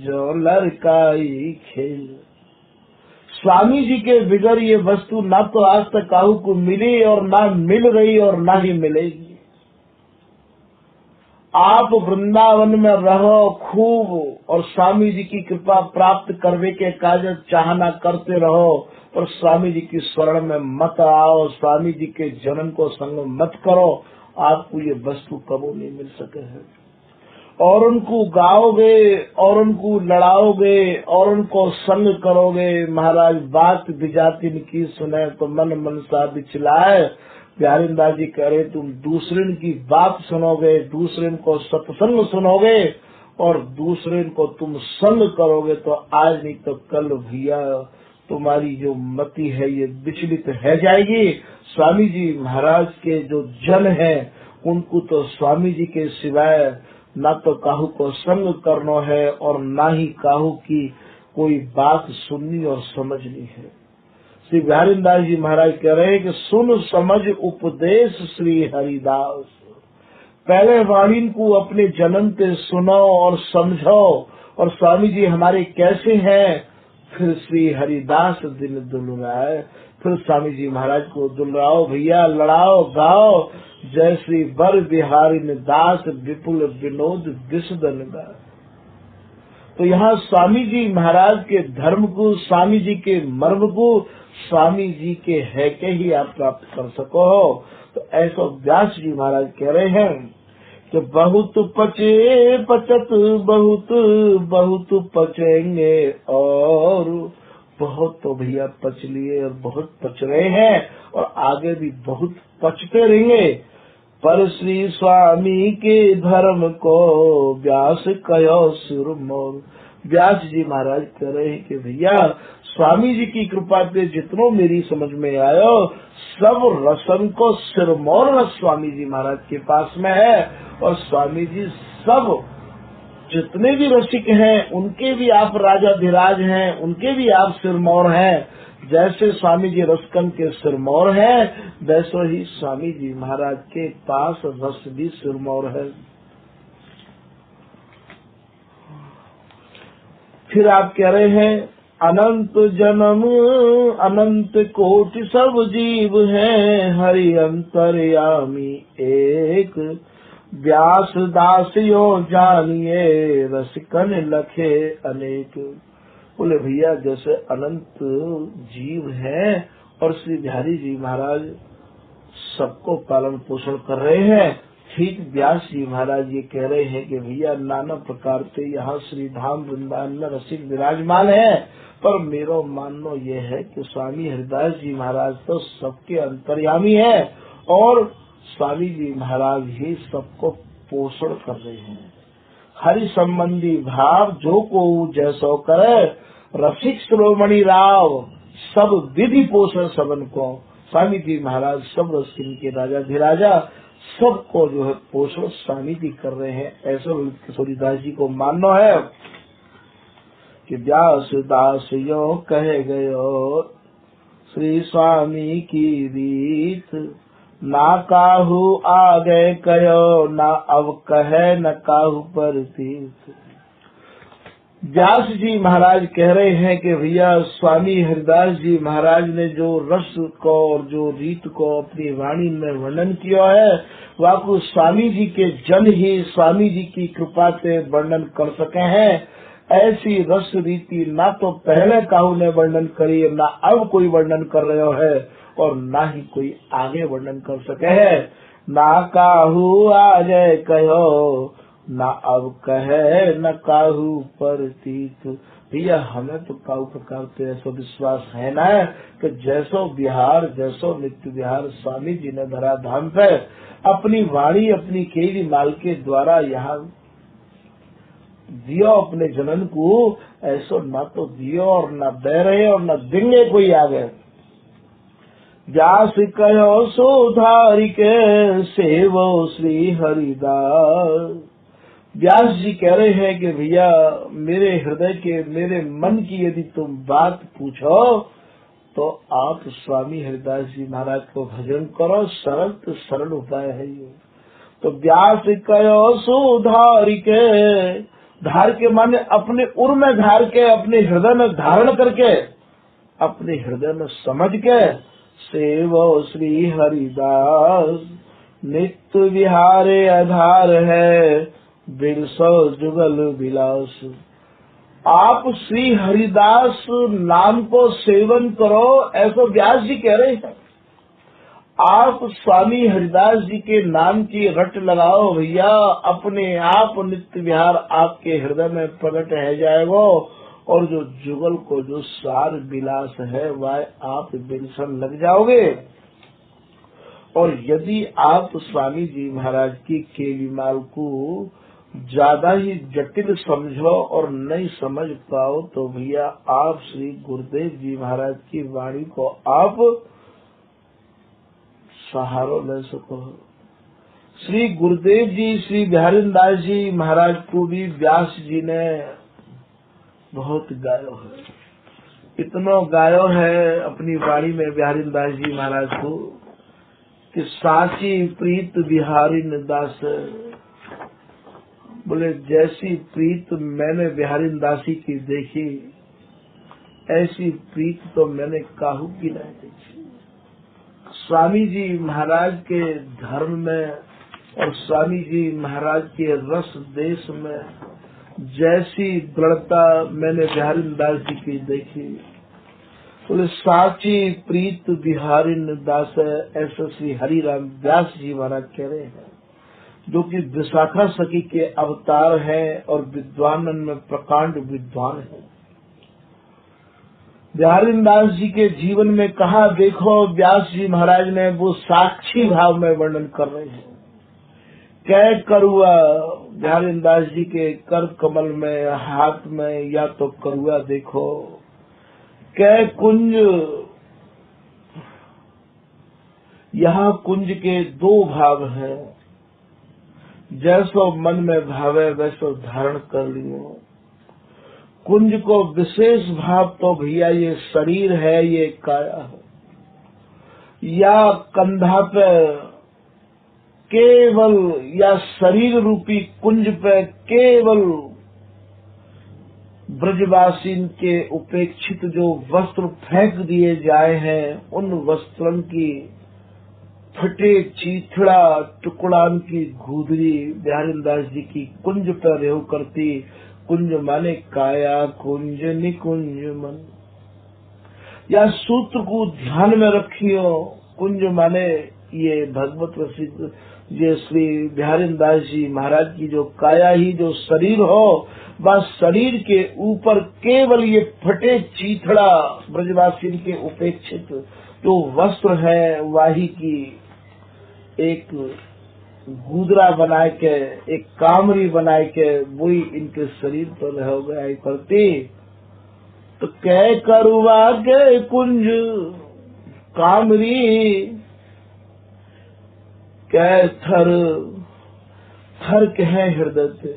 जो लड़काई खेल। स्वामी जी के बिगड़ ये वस्तु ना तो आज तक काहू को मिली और ना मिल रही और ना ही मिलेगी। आप वृंदावन में रहो खूब और स्वामी जी की कृपा प्राप्त करने के कार्य चाहना करते रहो, और स्वामी जी की शरण में मत आओ, स्वामी जी के जन्म को संग मत करो, आपको ये वस्तु कबो नहीं मिल सके है। और उनको गाओगे और उनको लड़ाओगे और उनको संग करोगे, महाराज बात विजाति की सुने तो मन मनसा बिचलाए। प्यारेदास जी कह रहे तुम दूसरे की बात सुनोगे, दूसरे को सत्संग सुनोगे और दूसरे को तुम संग करोगे तो आज नहीं तो कल भैया तुम्हारी जो मति है ये विचलित है जाएगी। स्वामी जी महाराज के जो जन है उनको तो स्वामी जी के सिवाय ना तो काहू को संग करना है और ना ही काहू की कोई बात सुननी और समझनी है। श्री बिहारीदास जी महाराज कह रहे हैं कि सुन समझ उपदेश श्री हरिदास। पहले वाणी को अपने जन्म से सुनो और समझो और स्वामी जी हमारे कैसे हैं, फिर श्री हरिदास दिन दुलराए। फिर स्वामी जी महाराज को दुलराओ भैया, लड़ाओ गाओ, जय श्री बर बिहारी दास विपुल विनोद विसदन गा। तो यहाँ स्वामी जी महाराज के धर्म को, स्वामी जी के मर्म को, स्वामी जी के है के ही आप प्राप्त कर सको हो। तो ऐसा व्यास जी महाराज कह रहे हैं कि बहुत पचे पचत बहुत पचेंगे, और बहुत तो भैया पच लिए और बहुत पच रहे हैं और आगे भी बहुत पचते रहेंगे। पर श्री स्वामी के धर्म को व्यास कहो सिरमौर। व्यास जी महाराज कह रहे हैं कि भैया स्वामी जी की कृपा से जितनों मेरी समझ में आयो सब रसन को सिरमौर रस स्वामी जी महाराज के पास में है, और स्वामी जी सब जितने भी रसिक हैं उनके भी आप राजाधिराज हैं, उनके भी आप सिरमौर हैं। जैसे स्वामी जी रसकन के सिरमौर है वैसे ही स्वामी जी महाराज के पास रस भी सिरमौर है। फिर आप कह रहे हैं अनंत जन्म अनंत कोटि सब जीव हैं, हरि अंतर्यामी एक, व्यास दास यो जानिए रसिकन लखे अनेक। बोले भैया जैसे अनंत जीव हैं और श्री बिहारी जी महाराज सबको पालन पोषण कर रहे हैं, ठीक व्यास जी महाराज ये कह रहे हैं कि भैया नाना प्रकार से यहाँ श्री धाम वृंदावन में रसिक विराजमान है, पर मेरा मानना ये है कि स्वामी हरिदास जी महाराज तो सबके अंतर्यामी है और स्वामी जी महाराज ही सबको पोषण कर रहे हैं। हरि संबंधी भाव जो को जैसो करे, रसिक श्रोमणि राव सब विधि पोषण सबन को। स्वामी जी महाराज सब रसिक के राजा धीराजा सबको जो है पोषण स्वामी जी कर रहे हैं। ऐसा किशोरीदास जी को मानना है कि व्यास दास यो कहे गयो श्री स्वामी की रीत, ना काहू आगे कयो ना अब कहे न काहू पर तीर्थ। व्यास जी महाराज कह रहे हैं कि भैया स्वामी हरिदास जी महाराज ने जो रस को और जो रीत को अपनी वाणी में वर्णन किया है, वह को स्वामी जी के जन ही स्वामी जी की कृपा से वर्णन कर सके हैं। ऐसी रस रीति ना तो पहले काहू ने वर्णन करी, ना अब कोई वर्णन कर रहे है और ना ही कोई आगे वर्णन कर सके है। ना काहू आगे कहो ना अब कहे न काहू पर तीर्थ। भैया हमें तो काहू प्रकार से ऐसा विश्वास है ना कि जैसो बिहार जैसो नित्य विहार स्वामी जी ने धरा धाम पे अपनी वाणी अपनी केली माल के द्वारा यहाँ दियो अपने जनन को, ऐसो न तो दियो और न दे रहे और न देंगे कोई आगे। व्यास कहो सुधारी के सेवो श्री हरिदास। व्यास जी कह रहे हैं कि भैया मेरे हृदय के मेरे मन की यदि तुम बात पूछो तो आप स्वामी हरिदास जी महाराज को भजन करो, सरल तो सरल उपाय है ये। तो व्यास कहो सुधारी के, धार के माने अपने उर में धार के, अपने हृदय में धारण करके, अपने हृदय में समझ के, सेवो श्री हरिदास नित्य विहारे आधार है बिरसो जुगल विलास। आप श्री हरिदास नाम को सेवन करो, ऐसा व्यास जी कह रहे हैं। आप स्वामी हरिदास जी के नाम की रट लगाओ भैया, अपने आप नित्य विहार आपके हृदय में प्रकट है जाएगा और जो जुगल को जो सार विलास है वह आप बिरसन लग जाओगे। और यदि आप स्वामी जी महाराज की केलीमाल को ज्यादा ही जटिल समझो और नहीं समझ पाओ तो भैया आप श्री गुरुदेव जी महाराज की वाणी को आप सहारो ले सको। श्री गुरुदेव जी श्री बिहारीदास जी महाराज को भी व्यास जी ने बहुत गायो है, इतना गायो है अपनी वाणी में बिहारीदास जी महाराज को कि साची प्रीत बिहारी दास। बोले जैसी प्रीत मैंने बिहारीदासी की देखी ऐसी प्रीत तो मैंने काहू की नहीं देखी। स्वामी जी महाराज के धर्म में और स्वामी जी महाराज के रस देश में जैसी दृढ़ता मैंने बिहारीदास जी की देखी। बोले साची प्रीत बिहारी दास, ऐसे श्री हरिराम व्यास जी महाराज कह रहे हैं, जो कि विशाखा सखी के अवतार हैं और विद्वानन में प्रकांड विद्वान है। बिहारीदास जी के जीवन में कहा देखो व्यास जी महाराज ने वो साक्षी भाव में वर्णन कर रहे हैं। कै करुआ बिहारीदास जी के कर कमल में हाथ में या तो करुआ देखो, कै कुंज यहाँ कुंज के दो भाव हैं, जैसो मन में भावे वैसो धारण कर लियो। कुंज को विशेष भाव तो भैया ये शरीर है, ये काया है, या कंधा पे केवल या शरीर रूपी कुंज पे केवल ब्रजवासी के उपेक्षित जो वस्त्र फेंक दिए जाए हैं, उन वस्त्रों की फटे चीथड़ा टुकड़ान की घूदरी बिहारीदास जी की कुंज पर रेहू करती। कुंज माने काया कुंज निकुंज मन, या सूत्र को ध्यान में रखियो। कुंज माने ये भगवत प्रसिद्ध ये श्री बिहारीदास जी महाराज की जो काया ही जो शरीर हो, बस शरीर के ऊपर केवल ये फटे चीथड़ा ब्रजवासी के उपेक्षित जो वस्त्र है वाही की एक गुदरा बनाए के, एक कामरी बनाए के वही इनके शरीर पर हो गया करती। तो कह करुआ के कुंज कामरी, कह थर थर कहे हृदय ते,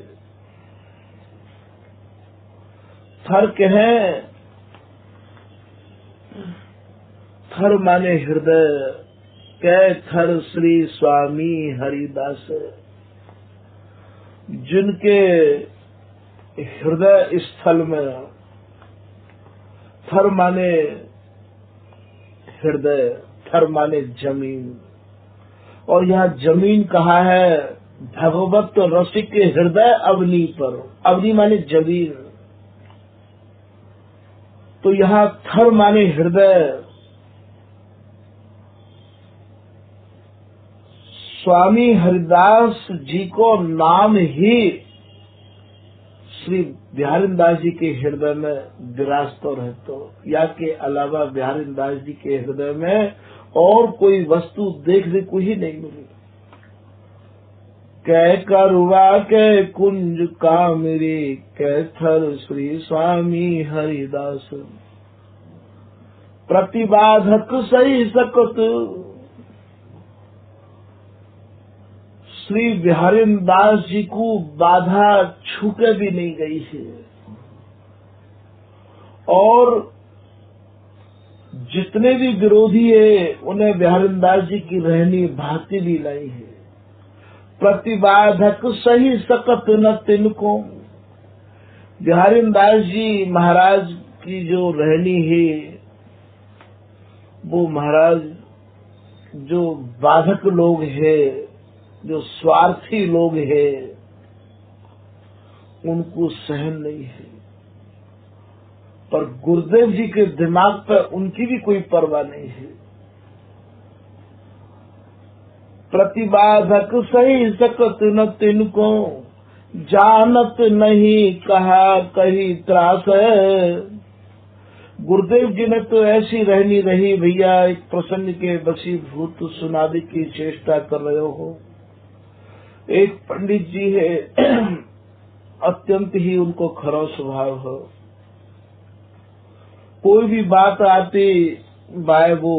थर कहे, थर माने हृदय, कह थर श्री स्वामी हरिदास, जिनके हृदय स्थल में, थर माने हृदय, थर माने जमीन, और यहाँ जमीन कहा है भगवत रसिक के हृदय अवनी पर, अवनी माने जमीन। तो यहाँ थर माने हृदय, स्वामी हरिदास जी को नाम ही श्री बिहारीदास जी के हृदय में विराजतो रहतो, या के अलावा बिहारीदास जी के हृदय में और कोई वस्तु देखने को ही नहीं मिली। कह करुआ के कुंज कामरी, कह थर श्री स्वामी हरिदास, प्रतिबाधक सही सकत, श्री बिहारीदास जी को बाधा छूके भी नहीं गई है, और जितने भी विरोधी है उन्हें बिहारीदास जी की रहनी भाती भी नहीं है। प्रतिबाधक सही सकत न तिनको, बिहारीदास जी महाराज की जो रहनी है वो महाराज जो बाधक लोग हैं, जो स्वार्थी लोग हैं, उनको सहन नहीं है। पर गुरुदेव जी के दिमाग पर उनकी भी कोई परवाह नहीं है। प्रतिबाधक सही सकत न तिनको, जानत नहीं कहा कही त्रास है। गुरुदेव जी ने तो ऐसी रहनी रही भैया, एक प्रसंग के वशीभूत सुनाने की चेष्टा कर रहे हो। एक पंडित जी है, अत्यंत ही उनको खरा स्वभाव हो, कोई भी बात आती बाय वो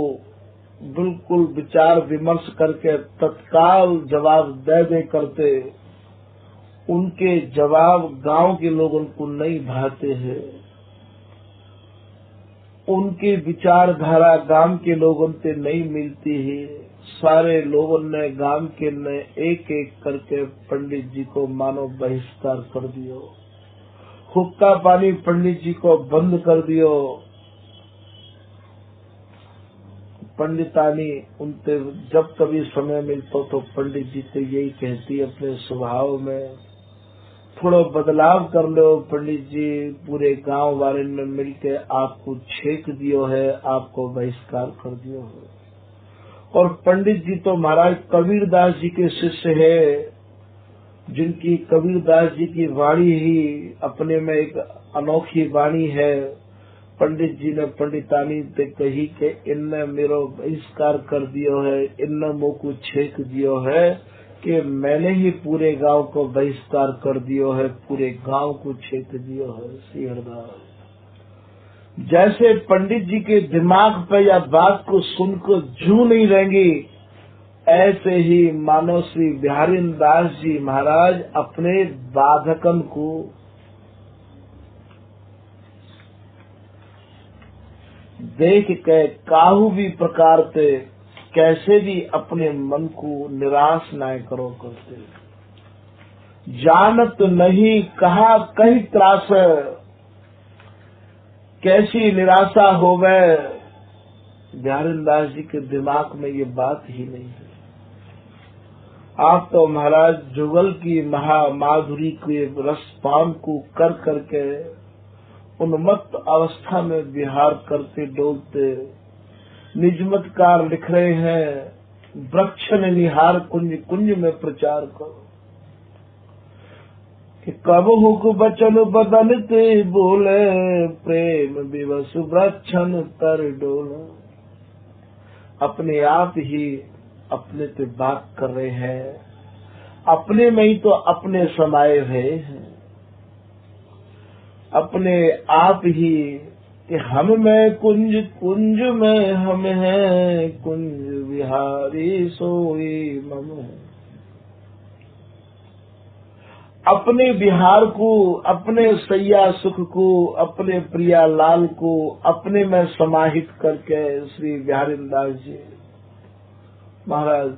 बिल्कुल विचार विमर्श करके तत्काल जवाब दे दे करते। उनके जवाब गांव के लोग उनको नहीं भाते हैं, उनकी विचारधारा गांव के लोगों से नहीं मिलती है। सारे लोगों ने गांव के ने एक एक करके पंडित जी को मानो बहिष्कार कर दियो, हुक्का पानी पंडित जी को बंद कर दियो। पंडितानी उनसे जब कभी समय मिलता तो पंडित जी से यही कहती अपने स्वभाव में थोड़ा बदलाव कर लो पंडित जी, पूरे गांव वाले ने मिलके आपको छेक दियो है, आपको बहिष्कार कर दियो है। और पंडित जी तो महाराज कबीरदास जी के शिष्य है, जिनकी कबीरदास जी की वाणी ही अपने में एक अनोखी वाणी है। पंडित जी ने पंडितानी से कही कि इनने मेरो बहिष्कार कर दियो है, इनने मुँह को छेक दियो है कि मैंने ही पूरे गांव को बहिष्कार कर दियो है, पूरे गांव को छेक दियो है। श्री हरिदास जैसे पंडित जी के दिमाग पे या बात को सुनकर जू नहीं रहेंगी, ऐसे ही मानो श्री बिहारीदास जी महाराज अपने बाधकन को देख के काहू भी प्रकार से कैसे भी अपने मन को निराश न करो करते। जानत नहीं कहा कहीं त्रास, कैसी निराशा हो गए। बिहारीदास जी के दिमाग में ये बात ही नहीं है। आप तो महाराज जुगल की महामाधुरी के रसपान को कर करके उन्मत्त अवस्था में विहार करते डोलते निजमतकार लिख रहे हैं, वृक्ष निहार कुंज कुंज में प्रचार करो कि कब हुक बचन बदन ते बोले, प्रेम विवश वृक्षन तर डोले। अपने आप ही अपने से बात कर रहे हैं, अपने में ही तो अपने समाये हुए हैं, अपने आप ही कि हम में कुंज कुंज में हम हैं, कुंज विहारी सोई मम है। अपने बिहार को, अपने सैया सुख को, अपने प्रिया लाल को अपने में समाहित करके श्री बिहारीदास जी महाराज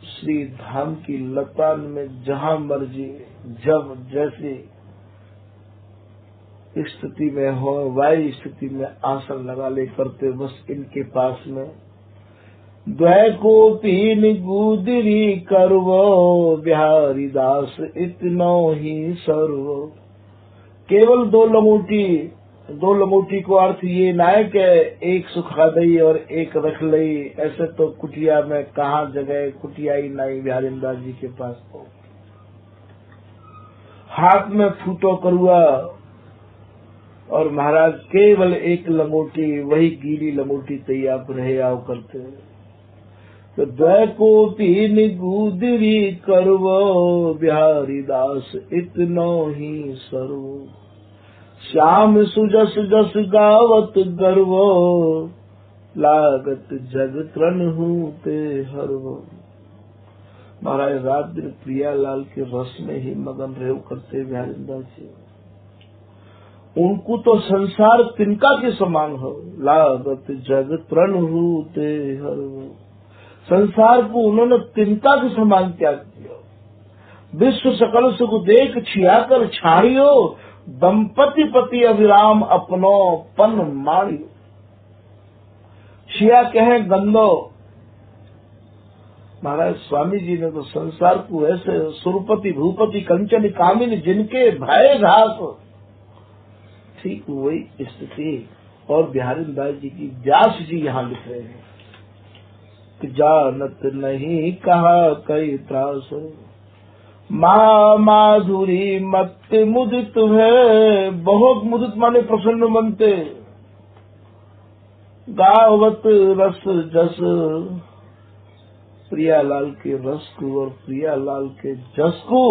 श्री धाम की लतान में जहां मर्जी जब जैसी स्थिति में हो, वायु स्थिति में आसन लगा ले करते बस इनके पास में द्वै को तीन गुदरी करवो, बिहारी दास इतनो ही सर्वो। केवल दो लंगोटी को अर्थ ये ना है कि एक सुखा दई और एक रख लई, ऐसे तो कुटिया में कहाँ जगह, कुटिया ही नहीं बिहारीदास जी के पास। तो हाथ में फूटो करुआ और महाराज केवल एक लंगोटी, वही गीली लंगोटी तैयार रहे आओ करते। तो द्वै को तीन गुदरी करवो, बिहारी दास इतनो ही सर्वो। श्याम सुजस जस गावत गर्वो, लागत जग त्रन हूते हरवो। महाराज रात दिन प्रियालाल के रस में ही मगन रहे करते बिहारीदास जी। उनको तो संसार तिनका के समान हो, लागत जग त्रन हूते हरवो। संसार को उन्होंने तिनका के समान त्याग दिया। विश्व सकल सुख देख छियाकर छाड़ियो, दंपति पति अभिराम अपनो पन मारियो। छिया कहे गंदो। महाराज स्वामी जी ने तो संसार को ऐसे सुरपति भूपति कंचन कामिनी जिनके भय घास, ठीक वही स्थिति। और बिहारीदास जी की व्यास जी यहाँ लिख रहे हैं कि जानत नहीं कहा कई त्रास, माँ माधुरी मत मुदित है। बहुत मुदित माने प्रसन्न बनते, गावत रस जस। प्रियालाल के रस को और प्रियालाल के जस को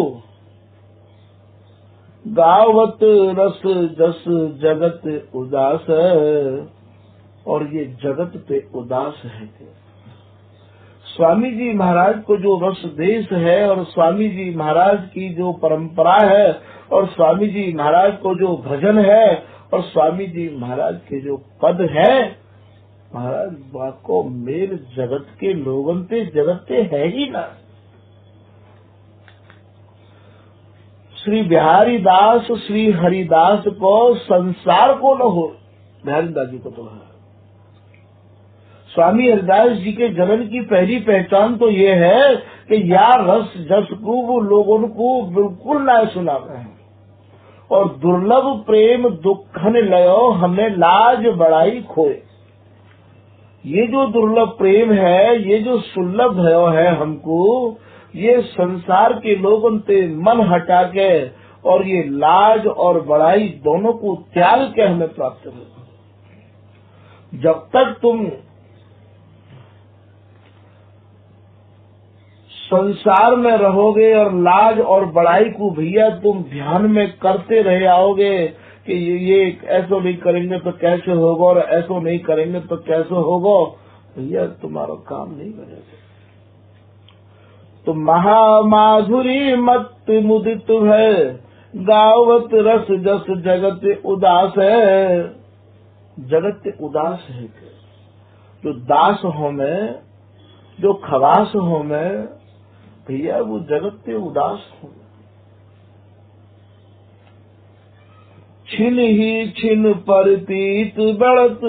गावत रस जस जगत उदास है। और ये जगत पे उदास है। स्वामी जी महाराज को जो रस देश है और स्वामी जी महाराज की जो परंपरा है और स्वामी जी महाराज को जो भजन है और स्वामी जी महाराज के जो पद है, महाराज वाको मेर जगत के लोगन पे जगत पे है ही ना। श्री बिहारी दास श्री हरिदास को संसार को न हो, बिहारीदास जी को तो है। स्वामी हरिदास जी के जन्म की पहली पहचान तो ये है कि यार रस जस को वो लोगों को बिल्कुल ना सुना है। और दुर्लभ प्रेम दुखन लयो, हमने लाज बड़ाई खोए। ये जो दुर्लभ प्रेम है, ये जो सुलभ भयो है हमको, ये संसार के लोगों से मन हटा के और ये लाज और बड़ाई दोनों को त्याग के हमें प्राप्त हो। जब तक तुम संसार में रहोगे और लाज और बड़ाई को भैया तुम ध्यान में करते रहे आओगे कि ये ऐसा नहीं करेंगे तो कैसे होगा और ऐसा नहीं करेंगे तो कैसे होगा, भैया तुम्हारा काम नहीं बनेगा। तो महामाधुरी मत मुदित है, गावत रस जस जगत उदास है। जगत उदास है, जो दास हो में, जो खवास हो में, भैया वो जगत पे उदास हो। छिन ही छिन परतीत बढ़त।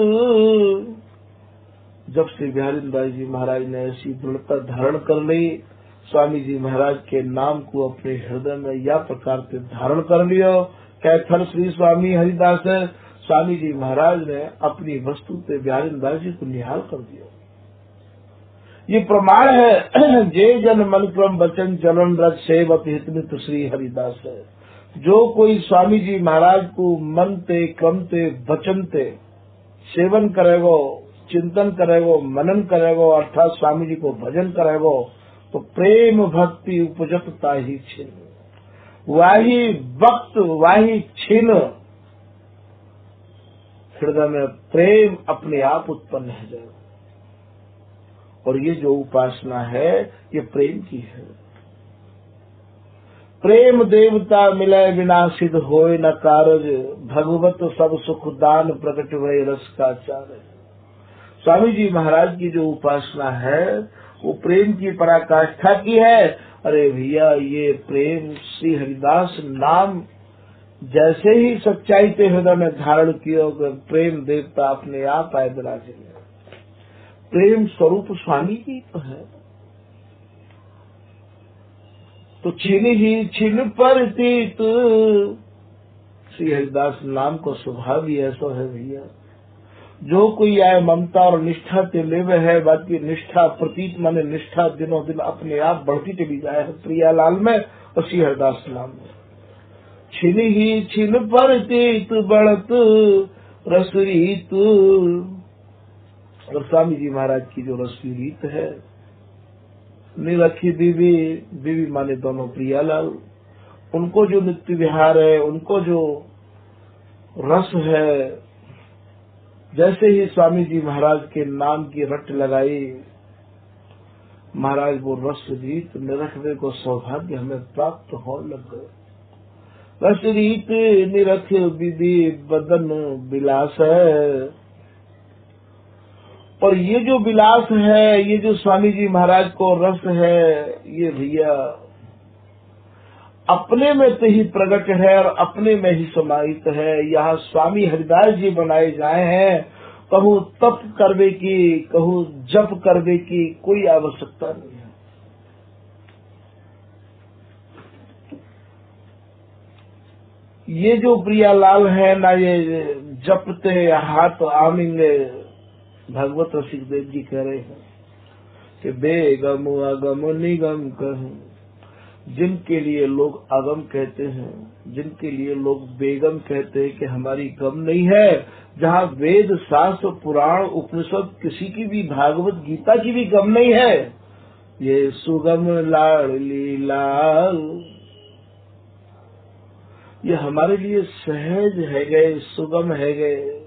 जब से बिहारीदास जी महाराज ने ऐसी दृढ़ता धारण कर ली, स्वामी जी महाराज के नाम को अपने हृदय में या प्रकार से धारण कर लियो, कैथल श्री स्वामी हरिदास है। स्वामी जी महाराज ने अपनी वस्तु पे बिहारीदास जी को निहाल कर दिया। ये प्रमाण है जे जन मन क्रम वचन चलन रज सेवत हित श्री हरिदास है। जो कोई स्वामी जी महाराज को मन ते क्रम ते वचन ते सेवन करेगो, चिंतन करेगो, मनन करेगो, अर्थात स्वामी जी को भजन करेगो, तो प्रेम भक्ति उपजत ताहि छिन, वाही वक्त वाही छिन हृदय में प्रेम अपने आप उत्पन्न हो जाए। और ये जो उपासना है ये प्रेम की है। प्रेम देवता मिले बिना सिद्ध होए न कारज, भगवत सब सुख दान प्रकट भय रस का चार। स्वामी जी महाराज की जो उपासना है वो प्रेम की पराकाष्ठा की है। अरे भैया ये प्रेम श्री हरिदास नाम जैसे ही सच्चाई के हृदय में धारण किया, प्रेम देवता अपने आप आए विराजे। प्रेम स्वरूप स्वामी जी तो है। तो छिन ही छिन पर तीत, श्री हरिदास नाम को स्वभाव ही ऐसा है भैया। जो कोई आए ममता और निष्ठा के लेवे है, बाकी निष्ठा प्रतीत माने निष्ठा दिनों दिन अपने आप बढ़ती चली जाए है प्रियालाल में और श्री हरिदास नाम में। छिन ही छिन पर तीत बढ़त रस रीत। और स्वामी जी महाराज की जो रस की रीत है, निरखी बीवी, बीवी माने दोनों प्रियालाल, उनको जो नित्य विहार है, उनको जो रस है, जैसे ही स्वामी जी महाराज के नाम की रट लगाई, महाराज वो रस रीत निरखने को सौभाग्य हमें प्राप्त होने लग गए। रस रीत निरख विधि बदन विलास है। और ये जो विलास है, ये जो स्वामी जी महाराज को रस है, ये भैया अपने में से ही प्रकट है और अपने में ही समाहित है। यहाँ स्वामी हरिदास जी बनाए जाए हैं। कहूँ तप करने की, कहूँ जप करने की कोई आवश्यकता नहीं है। ये जो प्रियालाल है ना, ये जपते हाथ आमिंगे, भगवत रसिक देव जी कह रहे हैं कि बेगम अगम निगम कहूं। जिनके लिए लोग अगम कहते हैं, जिनके लिए लोग बेगम कहते हैं कि हमारी गम नहीं है, जहाँ वेद शास्त्र पुराण उपनिषद किसी की भी, भागवत गीता की भी गम नहीं है, ये सुगम लाडली लाल, ये हमारे लिए सहज है गए, सुगम है गए।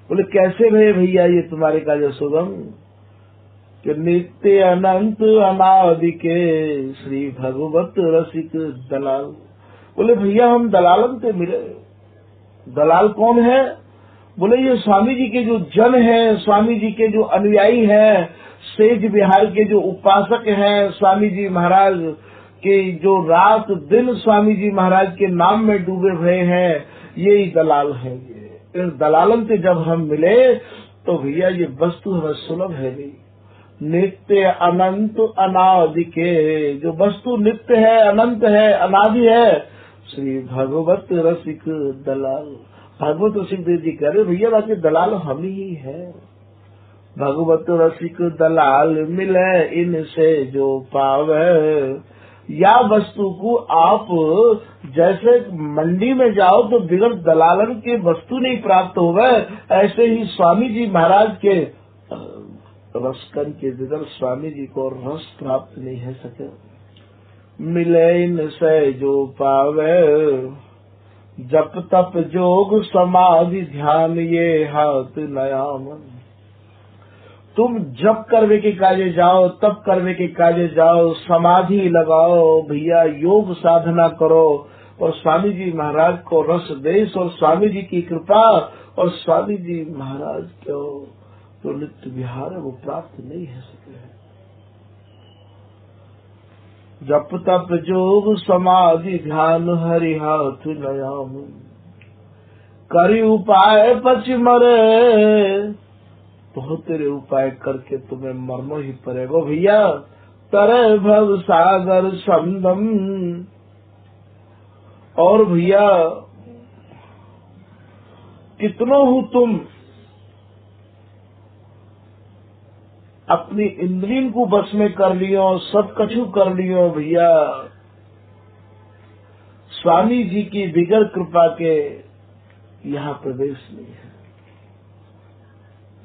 बोले कैसे रहे भैया ये तुम्हारे का जो सुगम, कि नित्य अनंत अनादि के श्री भगवत रसिक दलाल। बोले भैया हम दलालन से मिले। दलाल कौन है? बोले ये स्वामी जी के जो जन हैं, स्वामी जी के जो अनुयायी हैं, सेज बिहार के जो उपासक हैं, स्वामी जी महाराज के जो रात दिन स्वामी जी महाराज के नाम में डूबे हुए हैं, यही दलाल हैं। ये इस दलालन से जब हम मिले तो भैया ये वस्तु हमें सुलभ है नहीं। नित्य अनंत अनादि के, जो वस्तु नित्य है, अनंत है, अनादि है, श्री भगवत रसिक दलाल। भगवत रसिक देव जी कह रहे भैया बाकी दलाल हम ही है। भगवत रसिक दलाल मिले इनसे जो पावे। या वस्तु को आप जैसे मंडी में जाओ तो बिगड़ दलालन के वस्तु नहीं प्राप्त होवे, ऐसे ही स्वामी जी महाराज के रसकन के बिगड़ स्वामी जी को रस प्राप्त नहीं है सके। मिले इनसे जो पावे, जप तप जोग समाधि ध्यान ये हाथ नया मन। तुम जप करवे के काजे जाओ, तप करवे के काजे जाओ, समाधि लगाओ भैया, योग साधना करो और स्वामी जी महाराज को रस देश और स्वामी जी की कृपा और स्वामी जी महाराज को तो नित्य विहार है वो प्राप्त नहीं है सके। जप तप जोग समाधि ध्यान हरि हाथ नयाम। करी उपाय पछ मरे, तो तेरे उपाय करके तुम्हें मरना ही पड़ेगा भैया। तरे भव सागर संदम। और भैया कितनों हूँ तुम अपनी इंद्रियों को बस में कर लियो, सब कछु कर लियो भैया, स्वामी जी की बिगड़ कृपा के यहाँ प्रवेश नहीं है।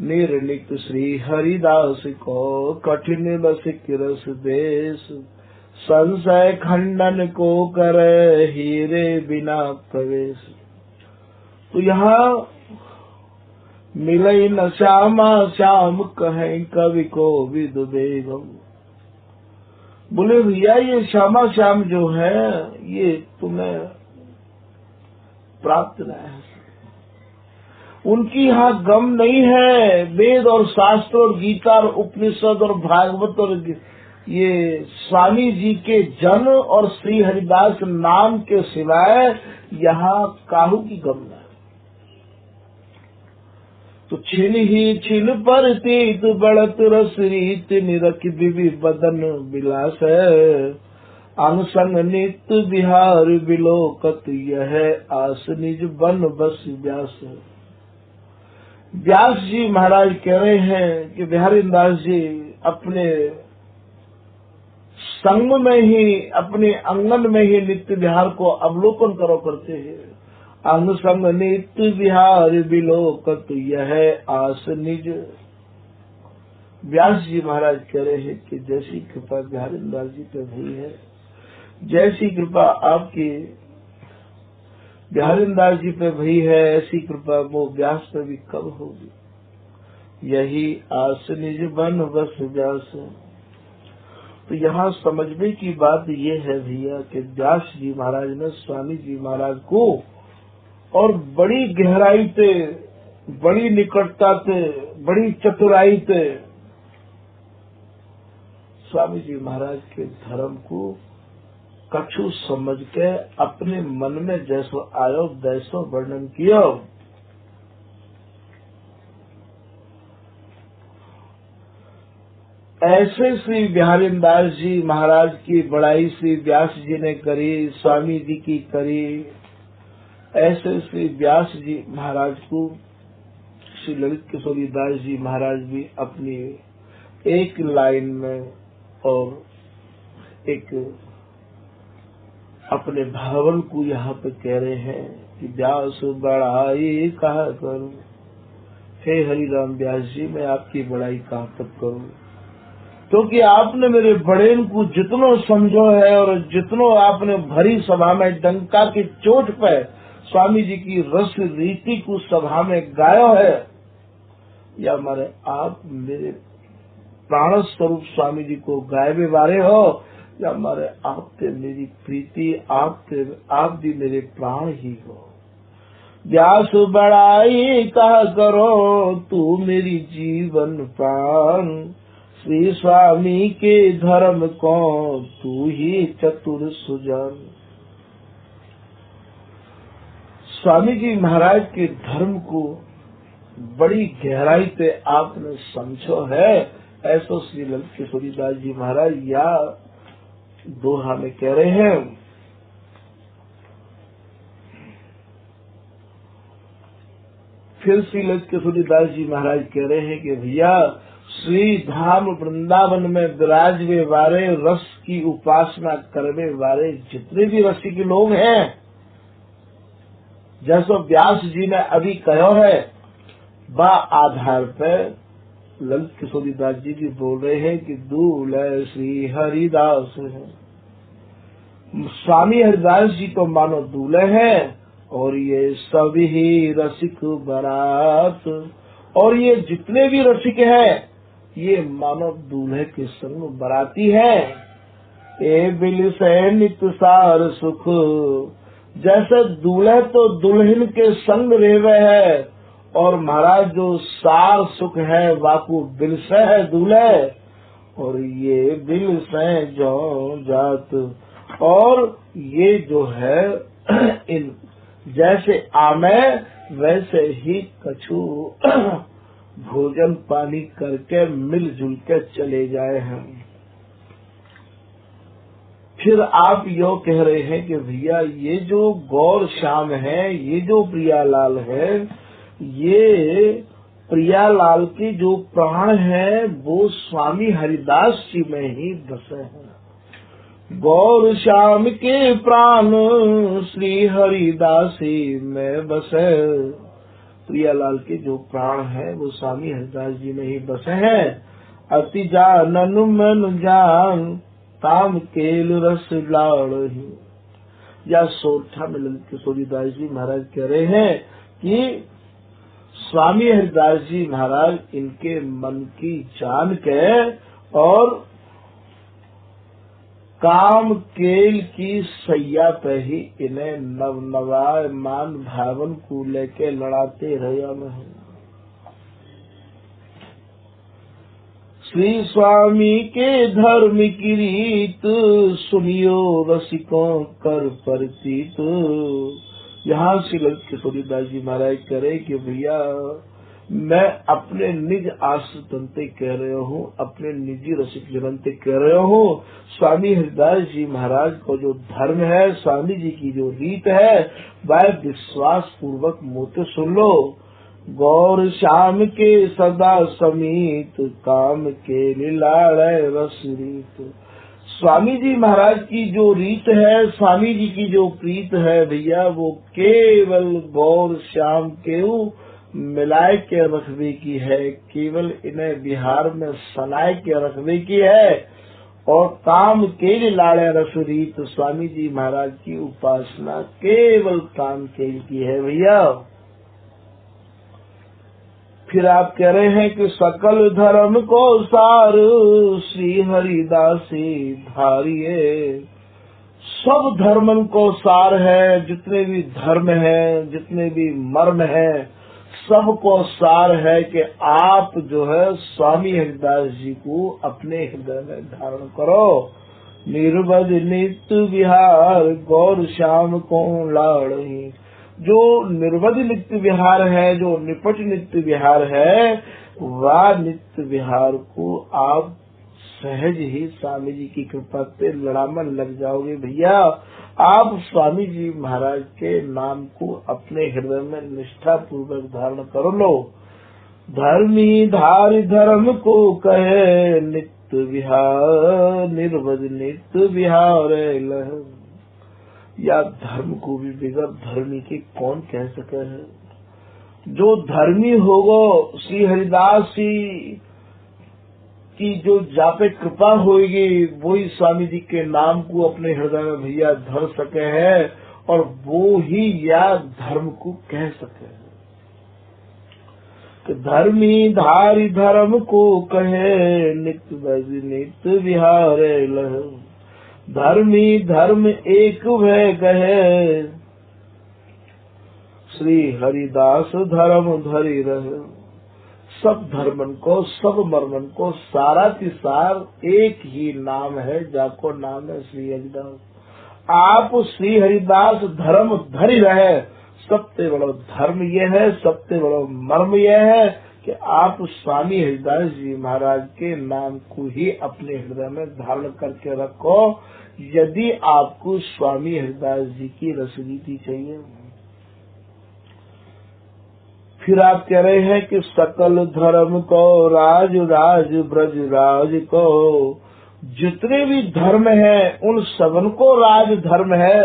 निर्णिक श्री हरिदास को कठिन रसिक रस देश, संशय खंडन को करे हीरे बिना प्रवेश। तो यहाँ मिले न श्यामा श्याम कहें कवि को विद बेगम। बोले भैया ये श्यामा श्याम जो है ये तुम्हें प्राप्त न है, उनकी यहाँ गम नहीं है। वेद और शास्त्र और गीता और उपनिषद और भागवत और ये स्वामी जी के जन और श्री हरिदास नाम के सिवाय यहाँ काहू की गम न है। तो छिन ही छिन पर तीत बढ़त रस रीत निरख बिवि बदन बिलास है, अंग संग नित्य बिहार बिलोकत यह आस निज बन बस व्यास। व्यास जी महाराज कह रहे हैं कि बिहारी दास जी अपने संग में ही, अपने आंगन में ही नित्य विहार को अवलोकन करो करते हैं। अंग संग नित्य विहार बिलोकत यह आस निज। व्यास जी महाराज कह रहे हैं कि जैसी कृपा बिहारी दास जी पे हुई है, जैसी कृपा आपकी बिहारी दास जी पे हुई है, ऐसी कृपा वो व्यास पे भी कब होगी। यही आस निज बन बस व्यास। तो यहाँ समझने की बात ये है भैया कि व्यास जी महाराज ने स्वामी जी महाराज को और बड़ी गहराई से, बड़ी निकटता से, बड़ी चतुराई से स्वामी जी महाराज के धर्म को कछु समझ के अपने मन में जैसो आयो तैसो वर्णन किया। ऐसे श्री बिहारी दास जी महाराज की बड़ाई श्री व्यास जी ने करी, स्वामी जी की करी। ऐसे श्री व्यास जी महाराज को श्री ललित किशोरी दास जी महाराज भी अपनी एक लाइन में और एक अपने भावन को यहाँ पे कह रहे हैं कि व्यास बड़ाई कहा करूं, हे हरिराम व्यास जी मैं आपकी बड़ाई कहाँ तक करूं, क्योंकि आपने मेरे बड़े को जितनो समझो है और जितनो आपने भरी सभा में डंका की चोट पे स्वामी जी की रस रीति को सभा में गायो है, या मारे आप मेरे प्राण स्वरूप स्वामी जी को गायबे वारे हो, या मारे आपसे मेरी प्रीति, आप भी मेरे प्राण ही हो। व्यास बड़ाई कहा करो तू मेरी जीवन प्राण, श्री स्वामी के धर्म को तू ही चतुर सुजान। स्वामी जी महाराज के धर्म को बड़ी गहराई से आपने समझो है, ऐसा श्री ललित किशोरी दास जी महाराज या दोहा में कह रहे हैं। फिर श्री ललित किशोरी दास जी महाराज कह रहे हैं कि भैया श्री धाम वृंदावन में विराजवे वाले रस की उपासना करने वाले जितने भी रसिक लोग हैं, जैसो व्यास जी ने अभी कहो है, बा आधार पर ललित किशोरी दास जी भी बोल रहे हैं कि दूल्हे श्री हरिदास है। स्वामी हरिदास जी तो मानो दूल्हे हैं और ये सभी ही रसिक बारात, और ये जितने भी रसिक हैं ये मानो दूल्हे के संग बराती है। ए बिल से नित्य सार सुख, जैसे दूल्हे तो दुल्हन के संग रहवे है और महाराज जो सार सुख है वाकू बिल से है दूल्हे, और ये बिल से जो जात, और ये जो है इन जैसे आमे वैसे ही कछु भोजन पानी करके मिलजुल के चले जाए हम। फिर आप यो कह रहे हैं कि भैया ये जो गौर श्याम है, ये जो प्रियालाल है, ये प्रियालाल के जो प्राण है वो स्वामी हरिदास जी में ही बसे हैं। गौर श्याम के प्राण श्री हरिदासी में बसे, प्रियालाल के जो प्राण है वो स्वामी हरिदास जी में ही बसे हैं। अति जानन मन जान ताम केल रस लाड़ही। या सोरठा में ललित किशोरीदास जी महाराज कह रहे हैं कि स्वामी हरिदास जी महाराज इनके मन की जान के और काम केल की सैया पे ही इन्हें नव नवायमान भावन को लेके लड़ाते रहे में। श्री स्वामी के धर्म की रीत सुनियो रसिकों कर प्रतीत। यहाँ से ललित किशोरीदास जी महाराज करे कि भैया मैं अपने निज आश्रितंते कह रहे हूँ, अपने निजी रसिक जनते कह रहे हूँ। स्वामी हरिदास जी महाराज को जो धर्म है, स्वामी जी की जो रीत है, वह विश्वास पूर्वक मोते सुन लो। गौर श्याम के सदा समीत काम के लीलाड़य रस रीत। स्वामी जी महाराज की जो रीत है, स्वामी जी की जो प्रीत है भैया, वो केवल गौर श्याम के मिलाए के रखने की है, केवल इन्हें बिहार में सनाए के रखने की है। और काम के लाड़े रस रीत, स्वामी जी महाराज की उपासना केवल काम के की है भैया। फिर आप कह रहे हैं कि सकल धर्म को सार श्री हरिदासी धारिये। सब धर्मन को सार है, जितने भी धर्म है, जितने भी मर्म है, सबको सार है कि आप जो है स्वामी हरिदास जी को अपने हृदय में धारण करो। निर्वध नित्य विहार गौर श्याम को लाड़ही। जो निर्वध नित्य विहार है, जो निपट नित्य विहार है, वह नित्य विहार को आप सहज ही स्वामी जी की कृपा से लड़ामन लग जाओगे भैया। आप स्वामी जी महाराज के नाम को अपने हृदय में निष्ठा पूर्वक धारण कर लो। धर्मी धारी धर्म को कहे नित्य विहार, निर्वध नित्य विहार लह। या धर्म को भी बिगड़ धर्मी के कौन कह सके है। जो धर्मी होगो श्री हरिदास जी की जो जापे कृपा होगी, वही स्वामी जी के नाम को अपने हृदय में भैया धर सके हैं, और वो ही या धर्म को कह सके हैं। कि धर्मी धारी धर्म को कहे नित्य नित्य विहार लह। धर्मी धर्म एक भय कहे श्री हरिदास धर्म धरी रहे। सब धर्मन को, सब मर्मन को सारा की सार एक ही नाम है, जाको नाम है श्री हरिदास। आप श्री हरिदास धर्म धरी रहे। सबसे बड़ा धर्म ये है, सबसे बड़ा मर्म ये है कि आप स्वामी हरिदास जी महाराज के नाम को ही अपने हृदय में धारण करके रखो। यदि आपको स्वामी हरिदास जी की रसनीति चाहिए। फिर आप कह रहे हैं कि सकल धर्म को राज राज ब्रज राज को। जितने भी धर्म है उन सबन को राज धर्म है।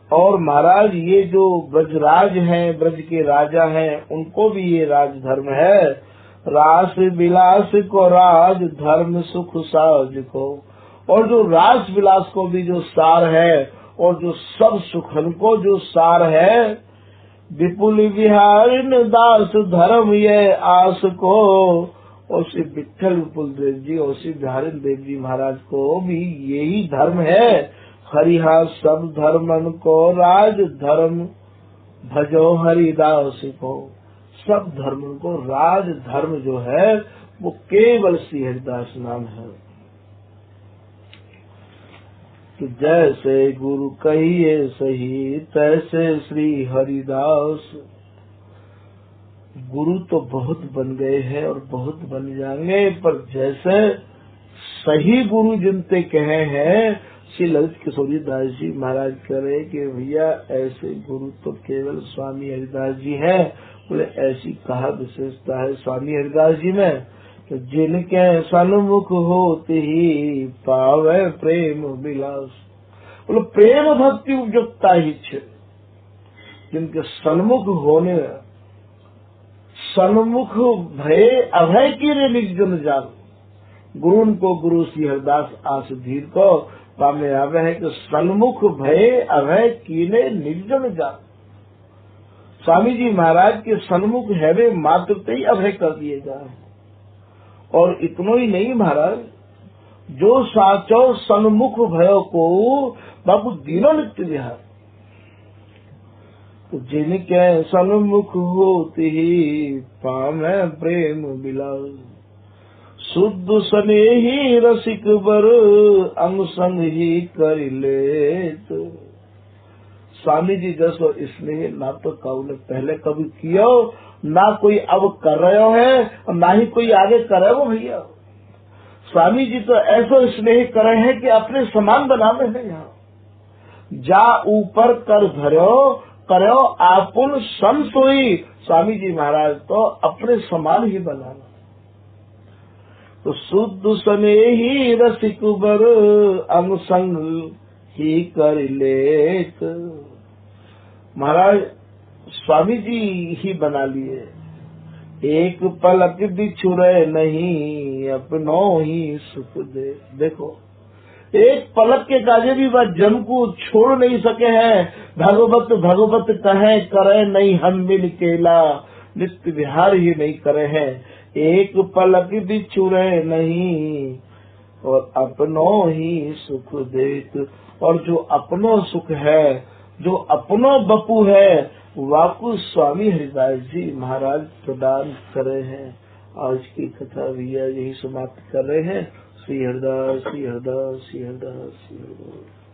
और महाराज ये जो ब्रजराज हैं, ब्रज के राजा हैं, उनको भी ये राज धर्म है। रास विलास को राज धर्म सुख साज को। और जो रास विलास को भी जो सार है, और जो सब सुखन को जो सार है, विपुल विहारिन दास धर्म ये आस को। और श्री विठल विपुल देव जी और श्री बिहारिन देव जी महाराज को भी यही धर्म है। हरिहा सब धर्मन को राज धर्म भजो हरिदास को। सब धर्मन को राज धर्म जो है वो केवल श्री हरिदास नाम है। तो जैसे गुरु कहिए सही तैसे श्री हरिदास। गुरु तो बहुत बन गए हैं और बहुत बन जाएंगे, पर जैसे सही गुरु जिनते कहे हैं, श्री ललित किशोरीदास जी महाराज कह रहे कि भैया ऐसे गुरु तो केवल स्वामी हरिदास जी हैं। बोले ऐसी कहा विशेषता है स्वामी हरिदास जी में कि जिनके सन्मुख होते ही पावे प्रेम विलास। बोले प्रेम भक्ति उपयुक्ता ही छे। जिनके सन्मुख होने सन्मुख भय अभय की रे निर्जन जान। गुरुन को गुरु श्री हरिदास आस धीर को पामे आवे है कि सन्मुख भय अभय कीने निर्जन जान। स्वामी जी महाराज के सन्मुख है वे मात्र ते ही अभय कर दिएगा। और इतनो ही नहीं महाराज, जो साचो सन्मुख भयो को बाबू दीनो नित्य विहार। जिनके सन्मुख होते ही पामे प्रेम बिलास। शुद्ध स्नेही रसिक बर अंग संग ही कर लेत। स्वामी जी जैसो स्नेह ना तो कऊ ने पहले कभी किया, ना कोई अब कर रहे है और ना ही कोई आगे करे हो भैया। स्वामी जी तो ऐसा स्नेह करे हैं कि अपने समान बनावे हैं। यहाँ जा ऊपर कर धरो करो आपुन सम सोई। स्वामी जी महाराज तो अपने समान ही बनाना। तो शुद्ध स्नेही रसिक बर अंग संग ही कर लेत। महाराज स्वामी जी ही बना लिए। एक पलक बिछुड़े नहीं अपनो ही सुख दे। देखो एक पलक के काजे भी वह जन को छोड़ नहीं सके हैं। भगवत भगवत कहे करे नहीं हम मिल केला। नित्य विहार ही नहीं करे हैं। एक पलक बिछुड़े नहीं और अपनो ही सुख देत। और जो अपनो सुख है, जो अपनो बपू है, वाकु स्वामी हरिदास जी महाराज प्रदान करे हैं। आज की कथा भैया यही समाप्त कर रहे हैं। श्री हरिदास श्री हरिदास श्री हरिदास श्री हरिदास।